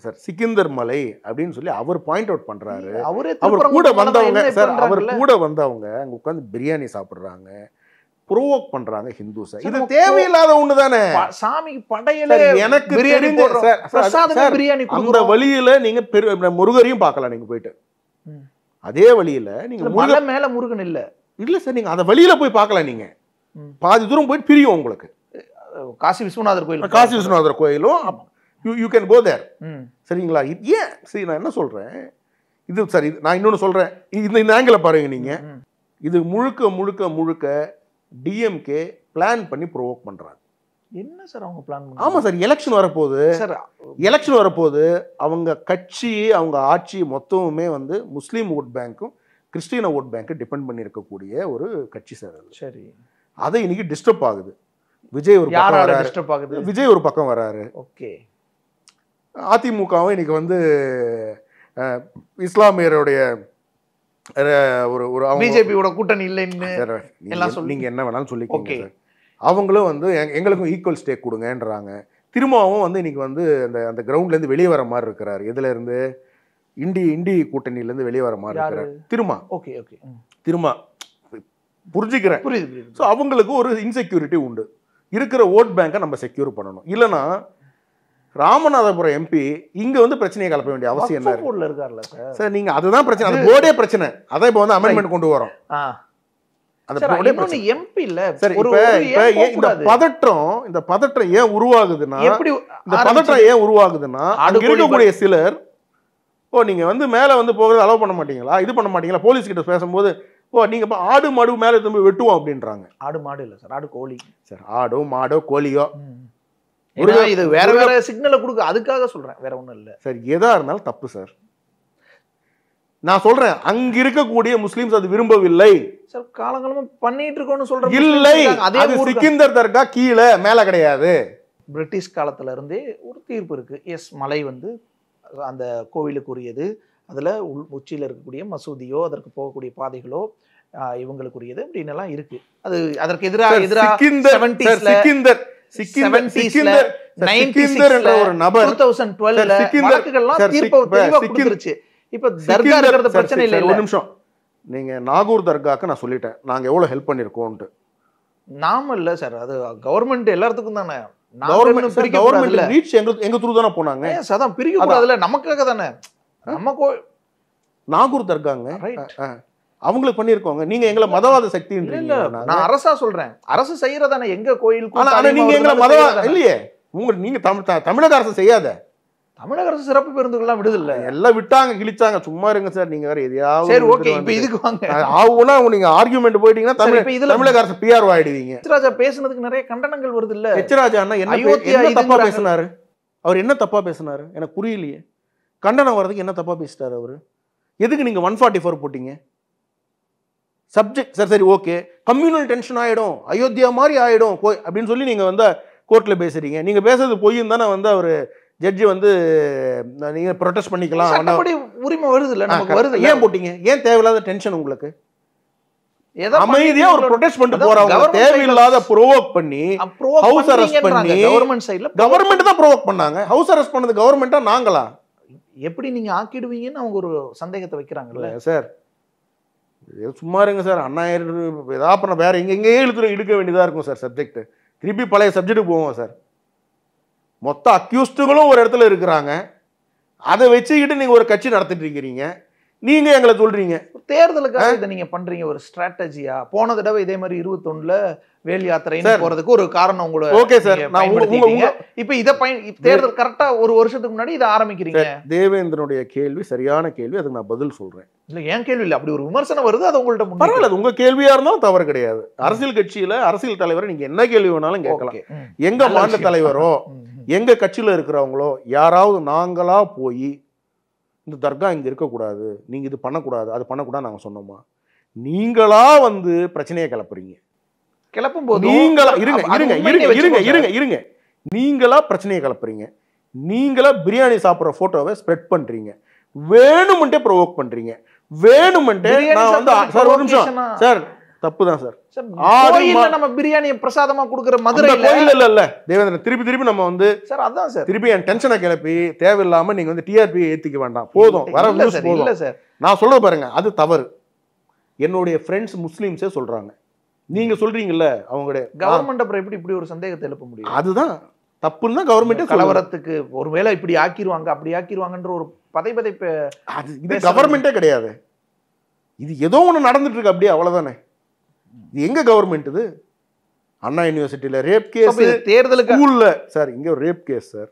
சார் சிக்கிந்தர் மலை அப்படின்னு சொல்லி அவர் பாயிண்ட் அவுட் பண்றாரு. அவர் கூட வந்தவங்க சார், அவர் கூட வந்தவங்க அங்க உட்கார்ந்து பிரியாணி சாப்பிடுறாங்க, ப்ரோவோக் பண்றாங்க ஹிந்துஸ். இது தேவையில்லாத ஒண்ணுதானே. சாமிக்கு படையல எனக்கு தெரிஞ்ச பிரியாணி அந்த வழியில நீங்க முருகரையும் பார்க்கலாம். நீங்க போயிட்டு அதே வழியில நீங்க மலை மேல முருகன் இல்ல சார், நீங்க அந்த வழியில போய் பார்க்கலாம். நீங்க பாதி தூரம் போயிட்டு பிரியும் உங்களுக்கு. காசி விஸ்வநாதர் கோயிலும் you can go there. சரிங்களா? ஏன் சரி, நான் என்ன சொல்றேன், இது சரி, நான் இன்னொன்னு சொல்றேன். இந்த ஆங்கிள் பாருங்க நீங்க. இது முழுக்க டிஎம்கே பிளான் பண்ணி ப்ரோவோக் பண்றாங்க. என்ன சார் அவங்க பிளான்? ஆமா சார், எலெக்ஷன் வரப்போகுது சார். எலெக்ஷன் வரப்போது அவங்க கட்சி அவங்க ஆட்சி மொத்தமுமே வந்து முஸ்லீம் ஓட் பேங்க்கும் கிறிஸ்டியன ஓட் பேங்க்கு டிபெண்ட் பண்ணி இருக்கக்கூடிய ஒரு கட்சி சார் அது. சரி, அதை இன்னைக்கு டிஸ்டர்ப் ஆகுது. விஜய் ஒரு பக்கம் யாரால வராரு, டிஸ்டர்ப் ஆகுது? விஜய் ஒரு பக்கம் வராரு. ஓகே, அதிமுகவும் இன்னைக்கு வந்து இஸ்லாமியருடைய ஒரு ஒரு பிஜேபியோட கூட்டணி இல்லைன்னு எல்லாம் சொல்லி நீங்க என்ன வேணாலும் சொல்லிக்கோங்க சார். அவங்களும் வந்து எங்களுக்கும் ஈக்குவல் ஸ்டேக் கொடுங்கன்றாங்க. திரும்பவும் வந்து இன்னைக்கு வந்து அந்த அந்த கிரவுண்ட்ல இருந்து வெளியே வர மாதிரி இருக்கிறாரு. எதுல இருந்து? இண்டி கூட்டணியில இருந்து வெளியே வர மாதிரி இருக்கிறாரு திரும்ப. ஓகே ஓகே, திரும்ப புரிஞ்சுக்கிறேன். புரியுது. ஸோ அவங்களுக்கு ஒரு இன்செக்யூரிட்டி உண்டு. இருக்கிற ஓட் பேங்கை நம்ம செக்யூர் பண்ணணும். இல்லைன்னா ராமநாதபுரம் எம்பி இங்க வந்து பிரச்சனையை கலப்ப வேண்டிய அவசியம் என்ன இருக்காருல்ல சார்? சார் நீங்க அதுதான் பிரச்சனை. அந்த போர்டே பிரச்சனை. அதை இப்போ வந்து அமெண்ட்மெண்ட் கொண்டு வரோம். எம்பி இல்ல சார். இப்ப இந்த பதற்றம் ஏன் உருவாகுதுன்னா, இந்த பதற்றம் ஏன் உருவாகுதுன்னா அங்க இருக்கக்கூடிய சிலர், ஓ நீங்க வந்து மேல வந்து போகிறது அலோவ் பண்ண மாட்டீங்களா, இது பண்ண மாட்டீங்களா, போலீஸ் கிட்ட பேசும்போது ஓ நீங்க ஆடு மாடு மேல திரும்பி வெட்டுவோம் அப்படின்றாங்க. ஆடு மாடு இல்ல சார், ஆடு கோழி சார். ஆடோ மாடோ கோழியோ இது வேற வேற சிக்னலை கொடுக்க, அதுக்காக சொல்றேன், வேற ஒண்ணும் இல்ல சார். எதா இருந்தாலும் தப்பு சார். நான் சொல்றேன், அங்க இருக்கக்கூடிய முஸ்லிம்ஸ் அது விரும்பவில்லை சார். காலங்காலமா பண்ணிட்டு இருக்கோம்னு சொல்றேன். இல்லை, அது சிக்கிந்தர் தர்கா கீழே மேல கிடையாது. பிரிட்டிஷ் காலத்துல இருந்தே ஒரு தீர்ப்பு இருக்கு. எஸ், மலை வந்து அந்த கோவிலுக்குரியது, அதுல உச்சியில இருக்கக்கூடிய மசூதியோ அதற்கு போகக்கூடிய பாதைகளோ இவங்களுக்குரியது அப்படின்னு எல்லாம் இருக்கு. அது அதற்கு எதிராக ஒரு நபர் 2012 வழக்குகள்லாம் தீர்ப்பு தெளிவா கொடுத்துருச்சு. இப்ப தர்கா இருக்கிறது பிரச்சனை இல்லை. ஒரு நிமிஷம், நீங்க நாகூர் தர்காக்கு நான் சொல்லிட்டேன் நாங்க எவ்வளவு ஹெல்ப் பண்ணிருக்கோம்ட்டு. நாம இல்ல சார், அது கவர்மெண்ட் எல்லாத்துக்கும் தானே. கவர்மெண்ட் ரீச் எங்க த்ரூ தானே போனாங்க. அதான் பிரிக்க கூடாதுல, நமக்காக தானே. நம்ம நாகூர் தர்காங்க அவங்களுக்கு பண்ணிருக்கோங்க. நீங்க எங்களை மதவாத சக்தி நான் அரசா சொல்றேன். அரசு செய்யறதானே எங்க கோயிலுக்கு. நீங்க எங்களை மதவாத இல்லையே. நீங்க தமிழக அரசு செய்யாத. தமிழக அரசு சிறப்பு பேருந்துகள்லாம் விடுதில்ல, எல்லாம் விட்டாங்க, கிழிச்சாங்க. சும்மா இருங்க சார். நீங்க வேற எதையாவது சரி ஓகே, இப்ப இதுக்கு வாங்க. ஆவுனா நீங்க ஆர்குமெண்ட் போயிட்டீங்கன்னா தமிழக அரசு பிஆர் ஆயிடுவீங்க. எச் ராஜா பேசுனதுக்கு நிறைய கண்டனங்கள் வருது இல்ல. எச் ராஜா என்ன தப்பா பேசினாரு? அவர் என்ன தப்பா பேசினாரு எனக்கு புரியலையே. கண்டனம் வர்றதுக்கு என்ன தப்பா பேசிட்டாரு அவரு? எதுக்கு நீங்க 144 போட்டீங்க? Subject sir. சரி ஓகே, கம்யூனல் டென்ஷன் ஆயிடும், அயோத்தியா மாதிரி ஆயிடும் அப்படின்னு சொல்லி நீங்க வந்து கோர்ட்ல பேசுறீங்க. நீங்க பேசுறது பொய்யும் தானே வந்து அவரு ஜட்ஜி வந்து நீங்க ப்ரொடெஸ்ட் பண்ணிக்கலாம், உரிமை வருது இல்ல, நமக்கு வருது. ஏன் போட்டீங்க? ஏன் தேவையில்லாத டென்ஷன் உங்களுக்கு? அமைதியா ஒரு ப்ரொடெஸ்ட் பண்ணிட்டு போறவங்க தேவையில்லாத ப்ரோவோக் பண்ணி ஹவுஸ் அரெஸ்ட் பண்ணி, கவர்மெண்ட் சைடுல கவர்மெண்ட் தான் ப்ரோவோக் பண்ணாங்க. ஹவுஸ் அரெஸ்ட் பண்ணது கவர்மெண்டா நாங்களா? எப்படி நீங்க ஆக்கிடுவீங்கன்னு அவங்க ஒரு சந்தேகத்தை வைக்கிறாங்கல்ல சார். சும்மா இருங்க சார். அண்ணா ஏதாவது வேற எங்கெங்கே இழுக்க வேண்டியதா இருக்கும் சார். சப்ஜெக்ட் திருப்பி பழைய சப்ஜெக்ட் போவோம் சார். மொத்த அக்யூஸ்டுகளும் ஒரு இடத்துல இருக்கிறாங்க. அதை வச்சுக்கிட்டு நீங்க ஒரு கட்சி நடத்திட்டு இருக்கிறீங்க. நீங்க எங்களை சொல்றீங்க தேர்தலுக்காக இதை நீங்க பண்றீங்க ஒரு ஸ்ட்ராட்டஜியா. போன தடவை இதே மாதிரி 21ல வேல் யாத்திரை போறதுக்கு ஒரு காரணம் உங்களுக்கு. ஓகே சார், இப்ப இத தேர்தல் கரெக்டா ஒரு வருஷத்துக்கு முன்னாடி இதை ஆரம்பிக்கிறீங்க. தேவேந்திரனுடைய கேள்வி சரியான கேள்வி, அதுக்கு நான் பதில் சொல்றேன். இல்ல ஏன் கேள்வி இல்ல, அப்படி ஒரு விமர்சனம் வருது, அது உங்கள்ட்ட பரவாயில்ல. உங்க கேள்வியா இருந்தாலும் தவறு கிடையாது. அரசியல் கட்சியில அரசியல் தலைவரை நீங்க என்ன கேள்வி வேணாலும் கேட்கலாம். எங்க மாநில தலைவரோ எங்க கட்சியில இருக்கிறவங்களோ யாராவது நாங்களா போய் இந்த தர்கா இங்க இருக்கக்கூடாது, நீங்க இது பண்ணக்கூடாது, அது பண்ணக்கூடாது நாங்க சொன்னோமா? நீங்களா வந்து பிரச்சனையை கிளப்புறீங்க. கிளப்பும் போது நீங்களா இருங்க நீங்களா பிரச்சனையை கிளப்புறீங்க. நீங்களா பிரியாணி சாப்பிட்ற போட்டோவை ஸ்ப்ரெட் பண்றீங்க. வேணுமெண்டே ப்ரொவோக் பண்றீங்க. வேணுமெண்டே நான் வந்து சார் ஒரு நிமிஷம் சார், தப்புதான் சார். நம்ம பிரியாணியை பிரசாதமா கொடுக்கிற மதுரையில இல்ல தேவேந்திரன் திருப்பி நம்ம வந்து சார் அதான் சார் திருப்பி என் டென்ஷனை கிளப்பி தேவையில்லாம நீங்க வந்து டிஆர்பி ஏத்திக்க வேண்டாம். போதும் வர போதும் சார். நான் சொல்ல பாருங்க, அது தவறு. என்னுடைய ஃப்ரெண்ட்ஸ் முஸ்லீம்ஸே சொல்றாங்க. நீங்க சொல்றீங்கல்ல அவங்களுடைய கவர்மெண்ட் அப்புறம் எப்படி இப்படி ஒரு சந்தேகத்தை எழுப்ப முடியும்? அதுதான் தப்புன்னு தான் கவர்மெண்ட்டே கலவரத்துக்கு ஒருவேளை இப்படி ஆக்கிடுவாங்க அப்படி ஆக்கிடுவாங்கன்ற ஒரு பதைப்பதைப்பு. இது கவர்மெண்ட்டே கிடையாது. இது ஏதோ ஒன்று நடந்துட்டு இருக்கு அப்படியே, அவ்வளவுதானே. இது எங்க கவர்மெண்ட்? இது அண்ணா யூனிவர்சிட்டியில ரேப் கேஸ், தேர்தலுக்கு ஸ்கூல்ல சார் இங்க ஒரு ரேப் கேஸ் சார்.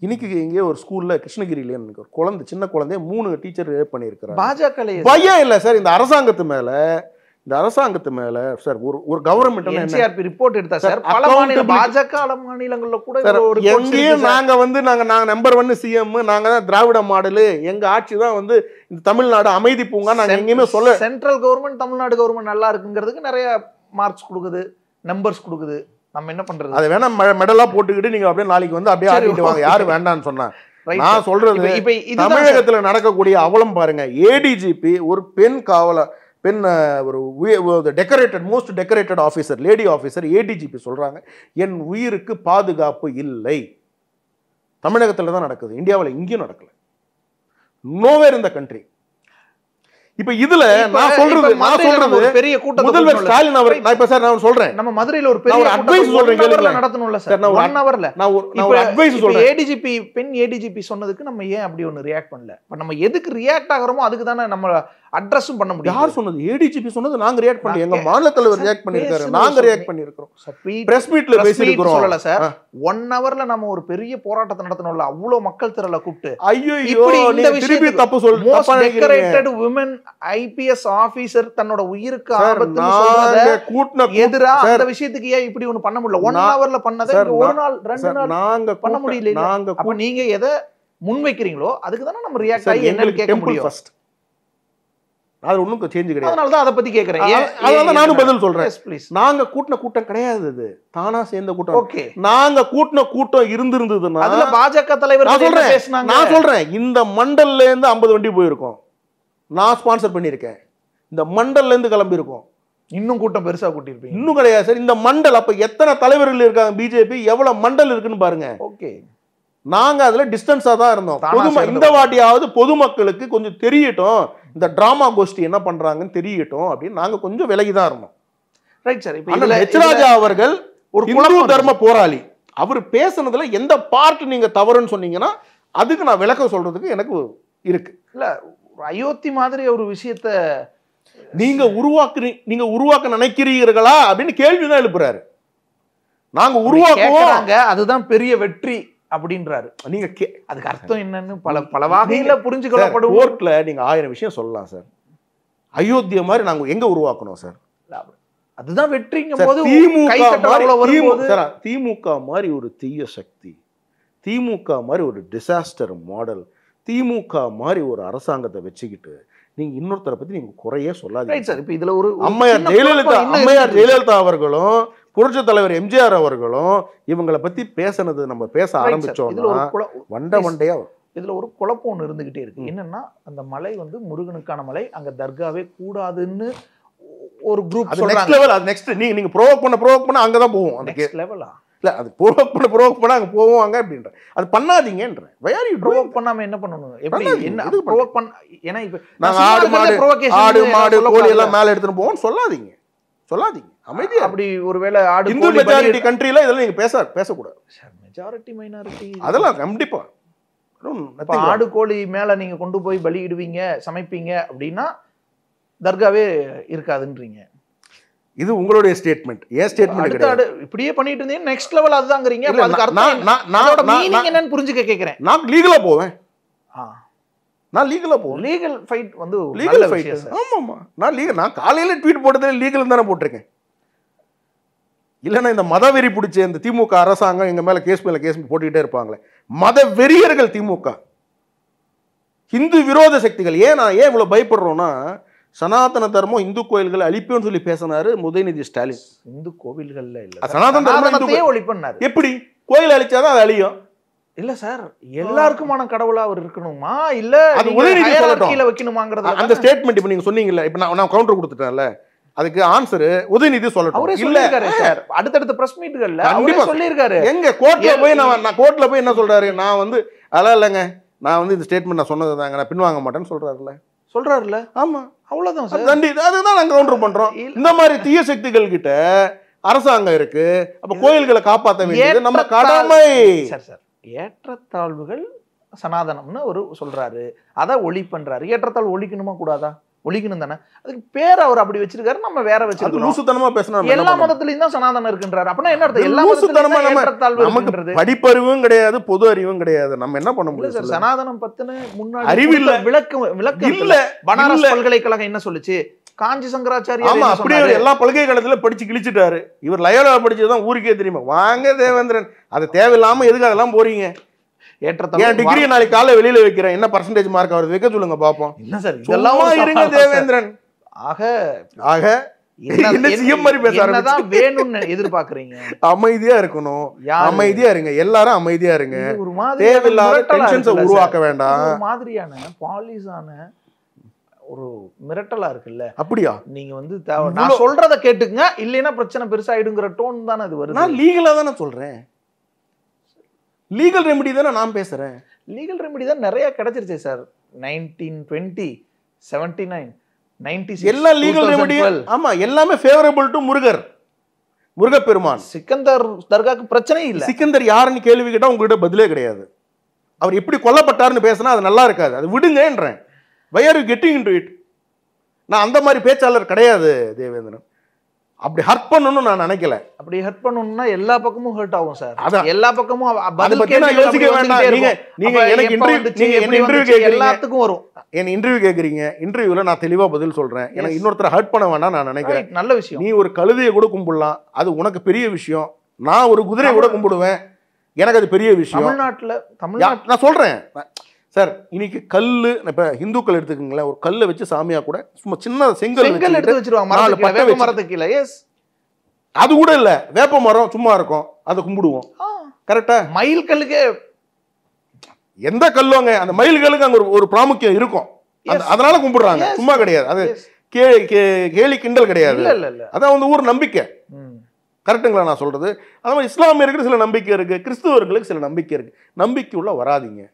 இன்னைக்கு இங்கே ஒரு ஸ்கூல்ல கிருஷ்ணகிரியில ஒரு குழந்தை, சின்ன குழந்தைய 3 டீச்சர் ரேப் பண்ணியிருக்கிறாங்க. பாஜக பயம் இல்லை சார் இந்த அரசாங்கத்து மேல. இந்த அரசாங்கத்து மேல சார் ஒரு கவர்மெண்ட் NCRP ரிப்போர்ட் எடுத்தா சார் பல மாநில பாஜக மாநிலங்கள்ல கூட ஒரு எங்கேயும் நாங்க நம்பர் 1 சிஎம், நாங்க தான் திராவிட மாடலு, எங்க ஆட்சி தான் வந்து இந்த தமிழ்நாடு அமைதி பூங்கா, நாங்க எங்கேயுமே சொல்ல. சென்ட்ரல் கவர்மெண்ட் தமிழ்நாடு கவர்மெண்ட் நல்லா இருக்குங்கிறதுக்கு நிறைய மார்க்ஸ் கொடுக்குது, நம்பர்ஸ் கொடுக்குது. நம்ம என்ன பண்றது? அதை வேணா மெடலா போட்டுக்கிட்டு நீங்க அப்படியே நாளைக்கு வந்து அப்படியே ஆடிட்டு வாங்க. யாரு வேண்டான்னு சொன்னா? நான் சொல்றது தமிழகத்துல நடக்கக்கூடிய அவலம் பாருங்க. ஏடிஜிபி ஒரு பெண் ஒரு decorated most decorated officer, lady officer ADGP சொல்றாங்க, என் உயிருக்கு பாதுகாப்பு இல்லை. தமிழகத்துல தான் நடக்குது, இந்தியாவில் எங்கேயும் நடக்கல. நோவேர் இந்த கண்ட்ரி. இப்ப இதுல நான் சொல்றது பெரிய கூட்டம் முதல்வர் ஸ்டாலின் அவர், நான் இப்ப சார் நான் சொல்றேன், நம்ம மதுரையில ஒரு பெரிய அட்வைஸ் சொல்றேன் நடத்தணும்ல சார். 1 ஹவர்ல நான் ஒரு அட்வைஸ் சொல்றேன். ஏடிஜிபி பெண் ஏடிஜிபி சொன்னதுக்கு நம்ம ஏன் அப்படி ஒன்னு ரியாக்ட் பண்ணல? பட் நம்ம எதுக்கு ரியாக்ட் ஆகறோமோ அதுக்கு தானே நம்ம அட்ரஸும் பண்ண முடியும். யார் சொன்னது? ஏடிஜிபி சொன்னது நாங்க ரியாக்ட் பண்ணல, எங்க மாநில தலைவர் ரியாக்ட் பண்ணிருக்காரு, நாங்க ரியாக்ட் பண்ணிருக்கோம். பிரஸ் மீட்ல பேசிருக்கோம். சொல்லல சார், 1 ஹவர்ல நம்ம ஒரு பெரிய போராட்டத்தை நடத்தணும்ல, அவ்வளவு மக்கள் திரள கூப்பிட்டு. ஐயோ இந்த திருப்பி தப்பு most decorated women IPS officer தன்னோட உயிருக்கு ஆபத்துன்னு சொல்றத எதிரா அந்த விஷயத்துக்கு ஏன் இப்படி ஒன்னு பண்ண முடியல? 1 ஹவர்ல பண்ணதை ஒரு நாள் 2 நாள் நாங்க பண்ண முடியல. அப்ப நீங்க எதை முன்வைக்கிறீங்களோ அதுக்கு தானே நம்ம ரியாக்ட் ஆகி என்னன்னு கேட்க முடியும். அது ஒண்ணும் சேஞ்ச் கிடையாது. அதனால தான் அத பத்தி கேக்குறேன். அதனால நானும் பதில் சொல்றேன். நாங்க கூட்டம் கிடையாது, அது தானா சேர்ந்த கூட்டம். ஓகே, நாங்க கூட்டம் இருந்திருந்ததுன்னா அதுல பாஜக தலைவர் பேசினாங்க. நான் சொல்றேன், இந்த மண்டல்ல இருந்து 50 வண்டி போயிருக்கோம், நான் ஸ்பான்சர் பண்ணிருக்கேன். இந்த மண்டல்ல இருந்து கிளம்பி இருக்கோம். இன்னும் கூட்டம் பெருசா கூட்டிருப்பீங்க. இன்னும் கிடையாது சார். இந்த மண்டல் அப்ப எத்தனை தலைவர்கள் இருக்காங்க பிஜேபி, எவ்வளவு மண்டல் இருக்குன்னு பாருங்க. ஓகே, நாங்க அதுல டிஸ்டன்ஸா தான் இருந்தோம். இந்த வாட்டியாவது பொதுமக்களுக்கு கொஞ்சம் தெரியட்டும், இந்த டிராமா கோஷ்டி என்ன பண்றாங்கன்னு தெரியட்டும் அப்படின்னு நாங்க கொஞ்சம் விலகிதான் இருந்தோம். Right sir. இப்ப ஹெச்ராஜா அவர்கள் ஒரு இந்து தர்ம போராளி, அவர் பேசுனதுல எந்த பார்ட் நீங்க தவறுன்னு சொன்னீங்கன்னா அதுக்கு நான் விளக்கம் சொல்றதுக்கு எனக்கு இருக்கு. இல்ல, அயோத்தி மாதிரி ஒரு விஷயத்த நீங்க உருவாக்க நினைக்கிறீர்களா அப்படின்னு கேள்விதான் எழுப்புறாரு. நாங்க உருவாக்குவோம், அதுதான் பெரிய வெற்றி அப்படின்றாரு. நீங்க அதுக்கு அர்த்தம் என்னன்னு பல வகையில புரிஞ்சுக்கொள்ளப்படும். கோர்ட்ல நீங்க 1000 விஷயம் சொல்லலாம் சார். அயோத்தியா மாதிரி நாங்க எங்க உருவாக்கணும் சார்? அதுதான் வெற்றிங்கும் போது திமுக மாதிரி ஒரு தீய சக்தி, திமுக மாதிரி ஒரு டிசாஸ்டர் மாடல், திமுக மாதிரி ஒரு அரசாங்கத்தை வச்சுக்கிட்டு நீங்க இன்னொருத்தரை பத்தி நீங்க குறையே சொல்லாதீங்க. இப்ப இதுல ஒரு அம்மையார் ஜெயலலிதா அவர்களும் புரட்சி தலைவர் எம்ஜிஆர் அவர்களும் இவங்களை பத்தி பேசினது நம்ம பேச ஆரம்பிச்சோம்னா வண்டையா இதுல ஒரு குழப்பம் ஒண்ணு இருந்துகிட்டே இருக்கு. என்னன்னா, அந்த மலை வந்து முருகனுக்கான மலை, அங்க தர்காவே கூடாதுன்னு ஒரு குரூப் சொல்றாங்க. அது நெக்ஸ்ட் நீங்க ப்ரோவோக் பண்ண அங்கதான் போவோம். அந்த நெக்ஸ்ட் லெவலா இல்ல, அது ப்ரோவோக் பண்ண அங்க போவோம் அப்படின்ற. அது பண்ணாதீங்கன்ற. வயாரி ப்ரோவோக் பண்ணாம என்ன பண்ணணும்? எப்படி என்ன ப்ரோவோக் பண்ண? ஏன்னா இப்ப நாங்க ஆடு மாடு கோழி எல்லாம் மேல எடுத்துட்டு போவோம் சொல்லாதீங்க. அமைதியா. அப்படி ஒருவேளை ஆடு இந்து மெஜாரிட்டி கண்ட்ரில இதெல்லாம் நீங்க பேசக்கூடாது. மெஜாரிட்டி மைனாரிட்டி அதெல்லாம் கண்டிப்பா. ஆடு கோழி மேல நீங்க கொண்டு போய் பலியிடுவீங்க, சமைப்பீங்க அப்படின்னா தர்காவே இருக்காதுன்றீங்க. இது உங்களுடைய ஸ்டேட்மெண்ட். ஏன் ஸ்டேட்மெண்ட் கிடையாது. இப்படியே பண்ணிட்டு இருந்தீங்க நெக்ஸ்ட் லெவல் அதுதாங்கறீங்க. அப்ப அதுக்கு அர்த்தம் மீனிங் என்னன்னு புரிஞ்சுக்க கேக்குறேன். நான் லீகலா போவேன். லீகல் ஃபைட் வந்து லீகல் ஃபைட். ஆமாமா, நான் காலையில ட்வீட் போட்டதே லீகல் தானே போட்டிருக்கேன். இல்லைன்னா இந்த மதவெறி பிடிச்ச இந்த திமுக அரசாங்கம் எங்க மேல கேஸ் போட்டுக்கிட்டே இருப்பாங்களே. மத வெறியர்கள் திமுக, இந்து விரோத சக்திகள். ஏன் இவ்வளவு பயப்படுறோம்னா, சனாதன தர்மம் இந்து கோயில்களை அழிப்பேன்னு சொல்லி பேசினாரு உதயநிதி ஸ்டாலின். இந்து கோவில்கள்ல இல்ல, சனாதன தர்மத்தையே ஒழிப்பண்ணாரு. எப்படி கோயில் அழிச்சாதான் அது அழியும்? இல்ல சார், எல்லாருக்குமான கடவுளா அவர் இருக்கணுமா இல்ல அது உதயநிதி கீழ வைக்கணுமாங்கறது அந்த ஸ்டேட்மெண்ட் இப்ப நீங்க சொன்னீங்கல்ல, இப்ப நான் கவுண்டர் கொடுத்துட்டேன்ல, அதுக்கு ஆன்சர் உதயநிதி சொல்லட்டும். அவரே சொல்லிருக்காரு சார், அடுத்தடுத்த பிரஸ் மீட்கள்ல அவரே சொல்லிருக்காரு. எங்க கோர்ட்ல போய் என்ன சொல்றாரு? நான் வந்து அதெல்லாம் இல்லைங்க, நான் வந்து இந்த ஸ்டேட்மெண்ட் நான் சொன்னதுதாங்க, நான் பின்வாங்க மாட்டேன்னு சொல்றாருல்ல. ஆமா, அவ்வளவுதான் சார். அதுதான் நாங்க கவுண்டர் பண்றோம். இந்த மாதிரி தீய சக்திகள் கிட்ட அரசாங்கம் இருக்கு, அப்ப கோயில்களை காப்பாற்ற வேண்டியது நம்ம கடமை. சார் ஏற்றத்தாழ்வுகள் சனாதனம்னு ஒரு சொல்றாரு, அதை ஒளி பண்றாரு. ஏற்றத்தாழ்வு ஒழிக்கணுமா கூடாதா? ஒழிக்கணும் தானே. அதுக்கு பேர் அவர் அப்படி வச்சிருக்காரு, நம்ம வேற வச்சிருக்கோம். எல்லா மதத்திலயும் தான் சனாதனம் இருக்குன்றாரு. அப்படின்னா என்ன அர்த்தம்? எல்லா மதத்திலும் படிப்பறிவும் கிடையாது, பொது அறிவும் கிடையாது. நம்ம என்ன பண்ண முடியும் சார்? சனாதனம் பத்தின முன்னாடி அறிவு இல்ல, விளக்கம் இல்ல. பனாரஸ் பல்கலைக்கழகம் என்ன சொல்லுச்சு? காஞ்சி சங்கராச்சாரியார் ஆமா என்ன அப்படியே சொன்னாரு? எல்லா பல்கலைக்கழகத்துல படிச்சு கிழிச்சிட்டாரு. இவர் லயோலா படிச்சதுதான் ஊருக்கே தெரியுமா. வாங்க தேவேந்திரன், அது தேவையில்லாம எதுக்கு அதெல்லாம் போறீங்க? என் டிகிரி நாளைக்கு காலைல வெளியில வைக்கிறேன், என்ன பர்சன்டேஜ் மார்க் வருது வைக்க சொல்லுங்க பாப்போம். என்ன சார் இதெல்லாம் இருங்க தேவேந்திரன். ஆக ஆக என்ன சிஎம் மாதிரி பேச என்னதான் வேணும்னு எதிர்பார்க்கறீங்க? அமைதியா இருக்கணும், அமைதியா இருங்க, எல்லாரும் அமைதியா இருங்க. ஒரு மாதிரி தேவையில்லாத டென்ஷன்ஸை உருவாக்க வேண்டாம். ஒரு மாதிரியான பாலிசான ஒரு மிரட்டலா இருக்குல்ல. அப்படியா? நீங்க வந்து நான் சொல்றத கேட்டுக்குங்க, இல்லைன்னா பிரச்சனை பெருசாயிடுங்கிற டோன் தானே அது வருது. நான் லீகலா தானே சொல்றேன், லீகல் ரெமெடி தானே நான் பேசுறேன். லீகல் ரெமெடி தான் நிறைய கிடைச்சிருச்சே சார். 1920, 79, 96, எல்லா லீகல் ரெமெடி. ஆமா, எல்லாமே ஃபேவரபிள் டு முருகப்பெருமான். சிக்கந்தர் தர்காக்கு பிரச்சனை இல்ல. சிக்கந்தர் யாருன்னு கேள்வி கேட்டா உங்ககிட்ட பதிலே கிடையாது. அவர் எப்படி கொல்லப்பட்டாருன்னு பேசினா அது நல்லா இருக்காது, அது விடுங்கன்றேன். Why are you getting into it? நான் அந்த மாதிரி பேச்சாளர் கிடையாது தேவேந்திரன். அப்படி ஹர்ட் பண்ணணும்னு நான் நினைக்கல. அப்படி ஹர்ட் பண்ணணும்னா எல்லா பக்கமும் ஹர்ட் ஆகும் சார். அதான் எல்லா பக்கமும் அதை பத்தி நான் யோசிக்க வேண்டாம். நீங்க எனக்கு இன்டர்வியூ கேக்குறீங்க, எல்லாத்துக்கும் வரும். என்ன இன்டர்வியூ கேக்குறீங்க, இன்டர்வியூல நான் தெளிவா பதில் சொல்றேன். எனக்கு இன்னொருத்தர ஹர்ட் பண்ண வேண்டாம் நான் நினைக்கிறேன். நல்ல விஷயம். நீ ஒரு கழுதையை கூட கும்பிடலாம், அது உனக்கு பெரிய விஷயம். நான் ஒரு குதிரையை கூட கும்பிடுவேன், எனக்கு அது பெரிய விஷயம். தமிழ்நாட்டுல நான் சொல்றேன் சார். இன்னைக்கு கல்லு, இப்ப இந்துக்கள் எடுத்துக்கீங்களேன், ஒரு கல்லை வச்சு சாமியா கூட சும்மா சின்ன செங்கல் எடுத்து வச்சிருவாங்க மரத்துக்கு கீழே. எஸ், அது கூட இல்ல, வேப்ப மரம் சும்மா இருக்கும், அதை கும்பிடுவோம். கரெக்டா? மயில் கல்லுக்கு எந்த கல்லுங்க, அந்த மயில் கல்லுக்கு அங்க ஒரு பிராமுக்கியம் இருக்கும், அதனால கும்பிடுறாங்க, சும்மா கிடையாது. அது கேலி கிண்டல் கிடையாது, அதான் வந்து ஊர் நம்பிக்கை. கரெக்டுங்களா நான் சொல்றது? அது மாதிரி இஸ்லாமியருக்கு சில நம்பிக்கை இருக்கு, கிறிஸ்துவர்களுக்கு சில நம்பிக்கை இருக்கு. நம்பிக்கை உள்ள வராதிங்க,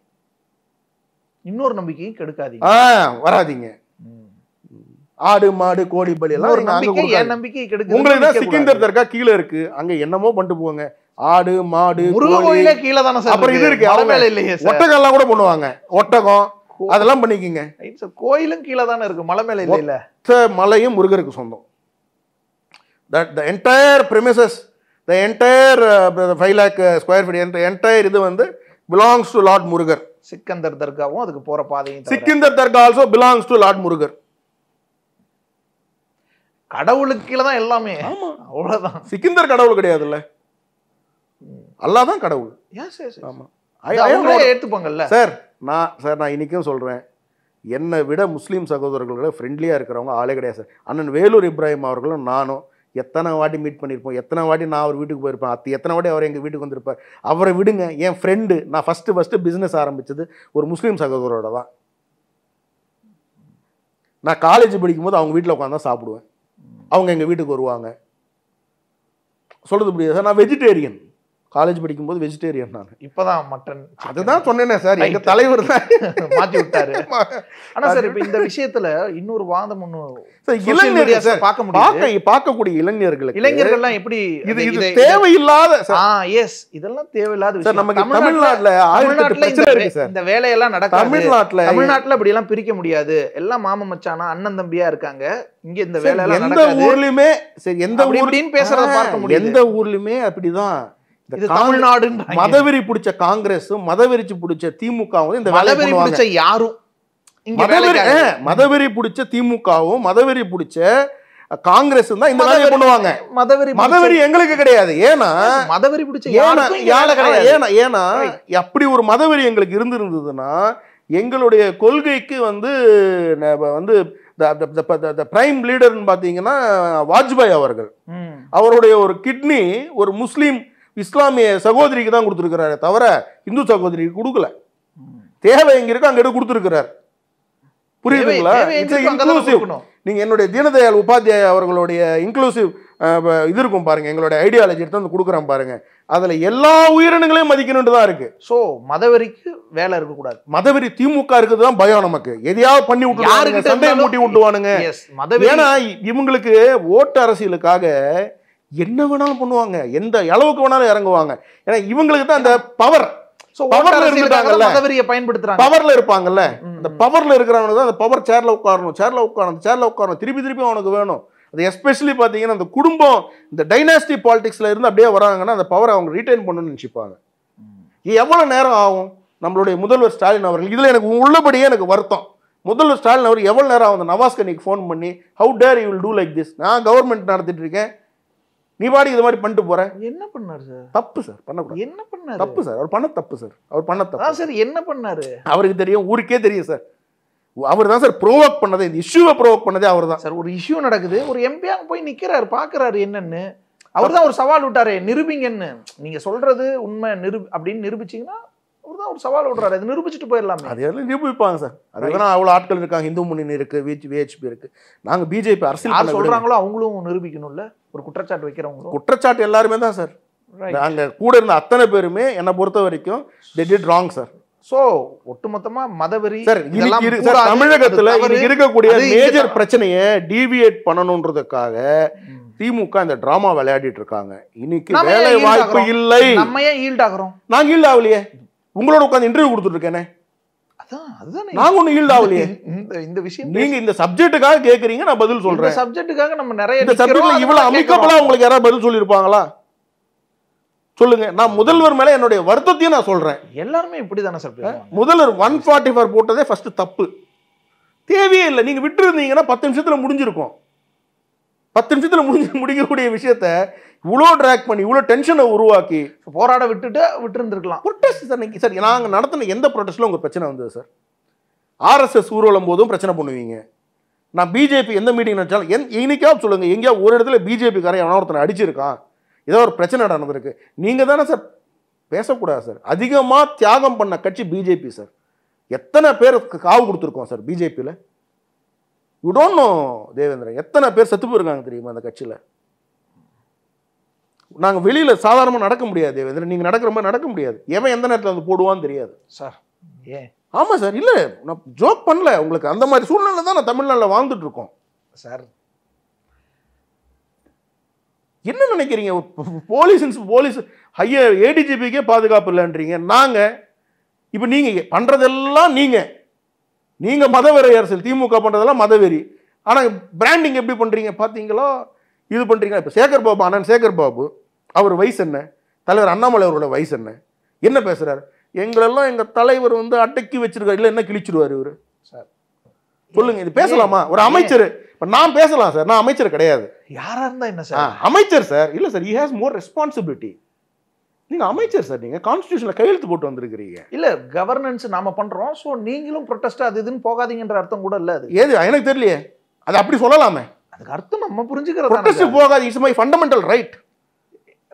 இன்னொரு நம்பிக்கையும் கெடுக்காதீங்க. வராதிங்க. ஆடு மாடு கோழி பலி எல்லாம் உங்களுக்கு தான் சிக்கந்தர் தர்கா கீழே இருக்கு, அங்க என்னமோ பண்ணிட்டு போவாங்க. ஆடு மாடு கீழே தானே சார். அப்புறம் இது இருக்கு, ஒட்டகம் எல்லாம் கூட பண்ணுவாங்க, ஒட்டகம் அதெல்லாம் பண்ணிக்கங்க. கோயிலும் கீழே தானே இருக்கு, மலை மேல இல்ல. மலையும் முருகருக்கு சொந்தம். The entire premises, the entire 5 lakh square feet, entire இது வந்து belongs to Lord Murugar. Sikandar தர்காவும் அதுக்கு போற பாதையும். சிக்கந்தர் தர்கா also belongs to Lord Murugar. கடவுளுக்கு கீழே தான் எல்லாமே. ஆமா, அவ்வளவுதான். சிக்கந்தர் கடவுள் கிடையாதுல்ல, அல்லாஹ் தான் கடவுள். ஆமா, ஏத்துப்பாங்கல்ல சார். நான் இன்னைக்கும் சொல்றேன், என்னை விட முஸ்லீம் சகோதரர்களோட ஃப்ரெண்ட்லியா இருக்கிறவங்க ஆளே கிடையாது சார். அண்ணன் வேலூர் இப்ராஹிம் அவர்களும் நானும் எத்தனை வாட்டி மீட் பண்ணியிருப்போம், எத்தனை வாட்டி நான் அவர் வீட்டுக்கு போயிருப்பேன், எத்தனை வாட்டி அவர் எங்கள் வீட்டுக்கு வந்திருப்பார். அவரை விடுங்க, என் ஃப்ரெண்டு. நான் ஃபஸ்ட்டு பிஸ்னஸ் ஆரம்பித்தது ஒரு முஸ்லீம் சகோதரோட தான். நான் காலேஜ் படிக்கும்போது அவங்க வீட்டில் உட்காந்து தான் சாப்பிடுவேன், அவங்க எங்கள் வீட்டுக்கு வருவாங்க. சொல்கிறது புரியுது சார், நான் வெஜிடேரியன். காலேஜ் படிக்கும்போது வெஜிடேரியன் நான். இப்பதான் மட்டன், அதுதான் சொன்னேனே சார், எங்க தலைவர் தான் மாத்தி விட்டாரு. ஆனா சார் இப்ப இந்த விஷயத்துல இன்னொரு வாதம் ஒண்ணு பார்க்கக்கூடிய இளைஞர்கள்லாம் எப்படி இது தேவையில்லாத இதெல்லாம் தேவையில்லாத விஷயம். நமக்கு தமிழ்நாட்டுல இந்த வேலையெல்லாம் நடக்காது. தமிழ்நாட்டுல இப்படி எல்லாம் பிரிக்க முடியாது, எல்லாம் மாமன் மச்சானா அண்ணன் தம்பியா இருக்காங்க. இங்க இந்த வேலை எல்லாம் எந்த ஊர்லயுமே சரி, எந்த ஊர்லயும் பேசுறத பார்க்க முடியாது. எந்த ஊர்லயுமே அப்படிதான். தமிழ்நாடு மதவெறி பிடிச்ச காங்கிரஸும் மதவெறிச்சு பிடிச்ச திமுகவும் இந்த வேலையை பண்ணுவாங்க. யாரும் மதவெறி பிடிச்ச திமுகவும் மதவெறி பிடிச்ச காங்கிரஸ் தான் இந்த வேலையை பண்ணுவாங்க. மதவெறி எங்களுக்கு கிடையாது. ஏன்னா மதவெறி பிடிச்ச ஏன்னா அப்படி ஒரு மதவெறி எங்களுக்கு இருந்திருந்ததுன்னா எங்களுடைய கொள்கைக்கு வந்து பிரைம் லீடர்னு பாத்தீங்கன்னா வாஜ்பாய் அவர்கள், அவருடைய ஒரு கிட்னி ஒரு முஸ்லீம் இஸ்லாமிய சகோதரிக்கு தான் கொடுத்துருக்கிறாரு, தவிர இந்து சகோதரிக்கு கொடுக்கல. தேவை எங்க இருக்கு அங்க எடுத்து கொடுத்துருக்கிறார். புரியுதுங்களா? நீங்க என்னுடைய தீனதயாள் உபாத்யாயா அவர்களுடைய இன்க்ளூசிவ் இது இருக்கும் பாருங்க, எங்களுடைய ஐடியாலஜி எடுத்து வந்து கொடுக்குறேன் பாருங்க, அதுல எல்லா உயிரினங்களையும் மதிக்கணும்னு தான் இருக்கு. சோ மதவெறிக்கு வேலை இருக்க கூடாது. மதவெறி திமுக இருக்குதுதான் பயம் நமக்கு. எதையாவது பண்ணி விட்டுருவாங்க, சண்டையை மூட்டி விட்டுவானுங்க. ஏன்னா இவங்களுக்கு ஓட்டு அரசியலுக்காக என்ன வேணாலும் பண்ணுவாங்க, எந்த அளவுக்கு வேணாலும் இறங்குவாங்க. ஏன்னா இவங்களுக்கு தான் அந்த பவர், பவர்ல இருப்பாங்கல்ல, அந்த பவர்ல இருக்கிறவங்க தான் அந்த பவர் சேர்ல உட்காரணும், திருப்பி அவனுக்கு வேணும். அது எஸ்பெஷலி பாத்தீங்கன்னா அந்த குடும்பம் இந்த டைனாஸ்டி பாலிடிக்ஸ்ல இருந்து அப்படியே வராங்கன்னா அந்த பவரை அவங்க ரீட்டைன் பண்ணணும்னு நினைச்சுப்பாங்க. எவ்வளவு நேரம் ஆகும்? நம்மளுடைய முதல்வர் ஸ்டாலின் அவர்கள் இதுல எனக்கு உள்ளபடியே எனக்கு வருத்தம். முதல்வர் ஸ்டாலின் அவர் எவ்வளோ நேரம் ஆகும் நவாஸ் கனிக்கு ஃபோன் பண்ணி how dare you will do like this, நான் கவர்மெண்ட் நடத்திட்டு இருக்கேன், நீ பாடி இது மாதிரி பண்ணிட்டு போற. என்ன பண்ணாரு சார்? தப்பு சார், பண்ணக்கூடாது. என்ன பண்ணாரு? தப்பு சார், அவர் பண்ண தப்பு சார், அவர் பண்ண தப்பு சார். என்ன பண்ணாரு? அவருக்கு தெரியும், ஊருக்கே தெரியும் சார். அவர் தான் சார் ப்ரோவோக் பண்ணதே, இந்த இஷ்யூவை ப்ரோவோக் பண்ணதே அவர் தான் சார். ஒரு இஷ்யூ நடக்குது, ஒரு எம்பி அங்க போய் நிக்கிறாரு, பாக்குறாரு என்னன்னு. அவர் தான் ஒரு சவால் விட்டாரு, நிரூபிங்கன்னு. நீங்க சொல்றது உண்மை அப்படின்னு நிரூபிச்சீங்கன்னா அவர் தான் ஒரு சவால் விடுறாரு, அதை நிரூபிச்சுட்டு போயிடலாமே. அது எல்லாம் நிரூபிப்பாங்க சார். அதுதான் அவ்வளோ ஆட்கள் இருக்காங்க, இந்து முன்னணி இருக்கு, விஹெச்பி இருக்கு. நாங்கள் பிஜேபி அரசியல் சொல்றாங்களோ அவங்களும் நிரூபிக்கணும்ல, ஒரு குற்றச்சாட்டு வைக்கிறவங்களும். குற்றச்சாட்டு எல்லாருமே தான் சார். நாங்க கூட இருந்த அத்தனை பேருமே என்னை பொறுத்த வரைக்கும் they did wrong sir. So ஒட்டுமொத்தமா மதவெறி சார் தமிழகத்துல இருக்கக்கூடிய மேஜர் பிரச்சனையை டீவியேட் பண்ணணும்ன்றதுக்காக திமுக இந்த டிராமா விளையாடிட்டு இருக்காங்க. இன்னைக்கு வேலை வாய்ப்பு இல்லை, நம்ம ஏன் ஈல்ட் ஆகுறோம்? நாங்க ஈல்ட் ஆகலையே, உங்களோட உட்காந்து இன்டர்வியூ கொடுத்துட்டு இருக்கேனே, அதுதான் நாங்க ஒண்ணு ஈல்ட் ஆகலையே. இந்த விஷயம் நீங்க இந்த சப்ஜெக்ட்டுக்காக கேக்குறீங்க, நான் பதில் சொல்றேன். இந்த சப்ஜெக்ட்டுக்காக நம்ம நிறைய இந்த சப்ஜெக்ட்ல இவ்வளவு அமிக்கபலா உங்களுக்கு யாராவது பதில் சொல்லியிருப்பாங்களா சொல்லுங்க. நான் முதல்வர் மேல என்னுடைய வருத்தத்தையும் நான் சொல்றேன். எல்லாருமே இப்படிதானே சார் பேசுவாங்க. முதல்வர் 144 போட்டதே ஃபர்ஸ்ட் தப்பு, தேவையே இல்லை. நீங்க விட்டு இருந்தீங்கன்னா 10 நிமிஷத்துல முடிஞ்சிருக்கும். 10 நிமிஷத்துல முடிக்கக்கூடிய விஷயத்த இவ்வளோ ட்ராக் பண்ணி இவ்வளோ டென்ஷனை உருவாக்கி போராட விட்டு இருந்திருக்கலாம். Protest sir. நீங்கள் சார் நாங்கள் நடத்தின எந்த ப்ரொட்டஸ்ட்ல உங்க பிரச்சனை வந்தது சார்? ஆர்எஸ்எஸ் ஊர்வலம் போதும் பிரச்சனை பண்ணுவீங்க. நான் பிஜேபி எந்த மீட்டிங் நினைச்சாலும் இன்னைக்காவது சொல்லுங்க, எங்கேயா ஒரு இடத்துல பிஜேபிக்காரன் எவனோ ஒருத்தனை அடிச்சிருக்கான், ஏதோ ஒரு பிரச்சனை நடந்திருக்கு, நீங்க தானே சார் பேசக்கூடாது சார். அதிகமாக தியாகம் பண்ண கட்சி பிஜேபி சார். எத்தனை பேருக்கு காவு கொடுத்துருக்கோம் சார் பிஜேபியில்? யூ டோன்ட் நோ தேவேந்திரன், எத்தனை பேர் செத்து போயிருக்காங்க தெரியுமா அந்த கட்சியில்? நாங்கள் வெளியில் சாதாரணமாக நடக்க முடியாது தேவேந்திரன், நீங்கள் நடக்கிற மாதிரி நடக்க முடியாது. எவன் எந்த நேரத்தில் வந்து போடுவான்னு தெரியாது சார். ஏன்? ஆமாம் சார், இல்லை நான் ஜோக் பண்ணல, உங்களுக்கு அந்த மாதிரி சூழ்நிலை தான் நான் தமிழ்நாட்டில் வாழ்ந்துட்டு இருக்கோம் சார். என்ன நினைக்கிறீங்க? போலீஸ் ஹையர் ஏடிஜிபிக்கே பாதுகாப்பு இல்லைன்றீங்க. நாங்கள் இப்போ நீங்கள் பண்ணுறதெல்லாம் நீங்கள் மதவெறி அரசியல், திமுக பண்ணுறதெல்லாம் மதவெறி. ஆனால் பிராண்டிங் எப்படி பண்ணுறீங்க பார்த்தீங்களா? இது பண்ணுறீங்களா? இப்போ சேகர் பாபு, அண்ணன் சேகர் பாபு, அவர் வயசு என்ன? தலைவர் அண்ணாமலை அவரோட வயசு என்ன பேசுகிறார்? எங்களெல்லாம் எங்கள் தலைவர் வந்து அடக்கி வச்சிருக்காரு, இல்லை என்ன கிழிச்சிருவார் இவர் சார்? சொல்லுங்க, இது பேசலாமா? ஒரு அமைச்சர், இப்போ நான் பேசலாம் சார், நான் அமைச்சர் கிடையாது. யாரா இருந்தா என்ன சார்? அமைச்சர் சார். இல்லை sir, he has more responsibility. நீங்க அமைச்சர் சார், நீங்க கான்ஸ்டிடியூஷன்ல கையெழுத்து போட்டு வந்திருக்கிறீங்க. இல்ல கவர்னன்ஸ் நாம பண்றோம், சோ நீங்களும் ப்ரொடெஸ்ட் அது இதுன்னு போகாதீங்கன்ற அர்த்தம் கூட இல்ல. அது ஏது எனக்கு தெரியலையே, அது அப்படி சொல்லலாமே. அதுக்கு அர்த்தம் நம்ம புரிஞ்சுக்கிறது. ப்ரொடெஸ்ட் போகாது, it's my fundamental right.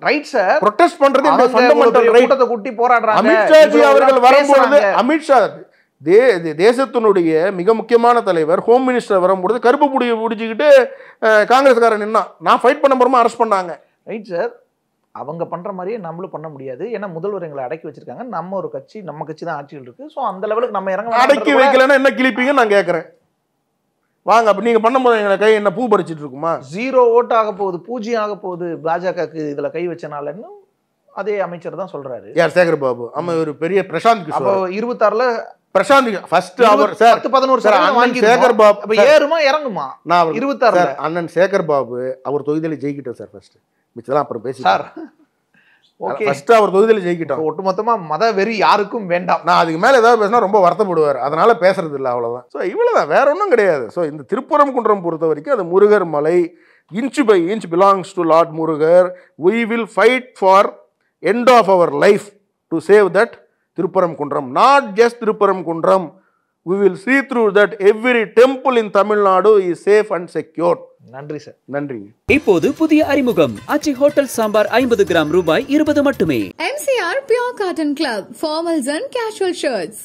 Right sir, protest பண்றது என்னோட ஃபண்டமெண்டல் ரைட். கூட்டத்தை கூட்டி போராடுறாங்க. அமித்ஷாஜி அவர்கள் வரும்போது, அமித்ஷா தேசத்தினுடைய மிக முக்கியமான தலைவர், ஹோம் மினிஸ்டர் வரும்போது கருப்பு புடியை பிடிச்சிக்கிட்டு காங்கிரஸ்காரன் நின்னா, நான் ஃபைட் பண்ண போறமா அரெஸ்ட் பண்ணாங்க. ரைட் சார், அவங்க பண்ற மாதிரியே நம்மளும் பண்ண முடியாது. ஏன்னா முதல்வர் எங்களை அடக்கி வச்சிருக்காங்க. நம்ம ஒரு கட்சி, நம்ம கட்சி தான் ஆட்சியில் இருக்கு. ஸோ அந்த லெவலுக்கு நம்ம இறங்க. அடக்கி வைக்கலன்னா என்ன கிழிப்பீங்க நான் கேட்கறேன். வாங்க, அப்ப நீங்க பண்ணும்போது எங்களை கை என்ன பூ பறிச்சிட்டு இருக்குமா? 0 ஓட்டு ஆக போகுது, 0 ஆக போகுது பாஜகவுக்கு இதுல கை வச்சனாலன்னு அதே அமைச்சர் தான் சொல்றாரு. யார்? சேகர் பாபு. ஆமா, ஒரு பெரிய பிரசாந்த் கிஷோர். அப்போ 26ல பிரசாந்த் ஃபர்ஸ்ட் அவர் சார் 10-11 வாங்கி சேகர் பாபு. அப்ப ஏறுமா இறங்குமா? நான் 26 அண்ணன் சேகர் பாபு அவர் தொகுதியில ஜெயிக்கிட்டோம் சார். ஃபர்ஸ்ட் மிச்சலாம் அப்புறம் பேசி சார். ஓகே, ஃபர்ஸ்ட் அவர் தொகுதியில ஜெயிக்கிட்டோம். ஒட்டுமொத்தமா மத வெறி யாருக்கும் வேண்டாம். நான் அதுக்கு மேல ஏதாவது பேசினா ரொம்ப வருத்தப்படுவார், அதனால பேசுறது இல்லை, அவ்வளவுதான். ஸோ இவ்வளவுதான், வேற ஒன்றும் கிடையாது. ஸோ இந்த திருப்பரங்குன்றம் பொறுத்த வரைக்கும் அது முருகர் மலை, inch by inch belongs to lord Murugar. we will fight for end of our life to save that Tirupparamkundram, not just Tirupparamkundram. We will see through that every temple in Tamil Nadu is safe and secure. நன்றி sir. நன்றி. இப்போது புதிய அறிமுகம் ஆச்சி hotel sambar 50 gram ரூபாய் 20 மட்டுமே. MCR Pure Cotton Club, formals and casual shirts.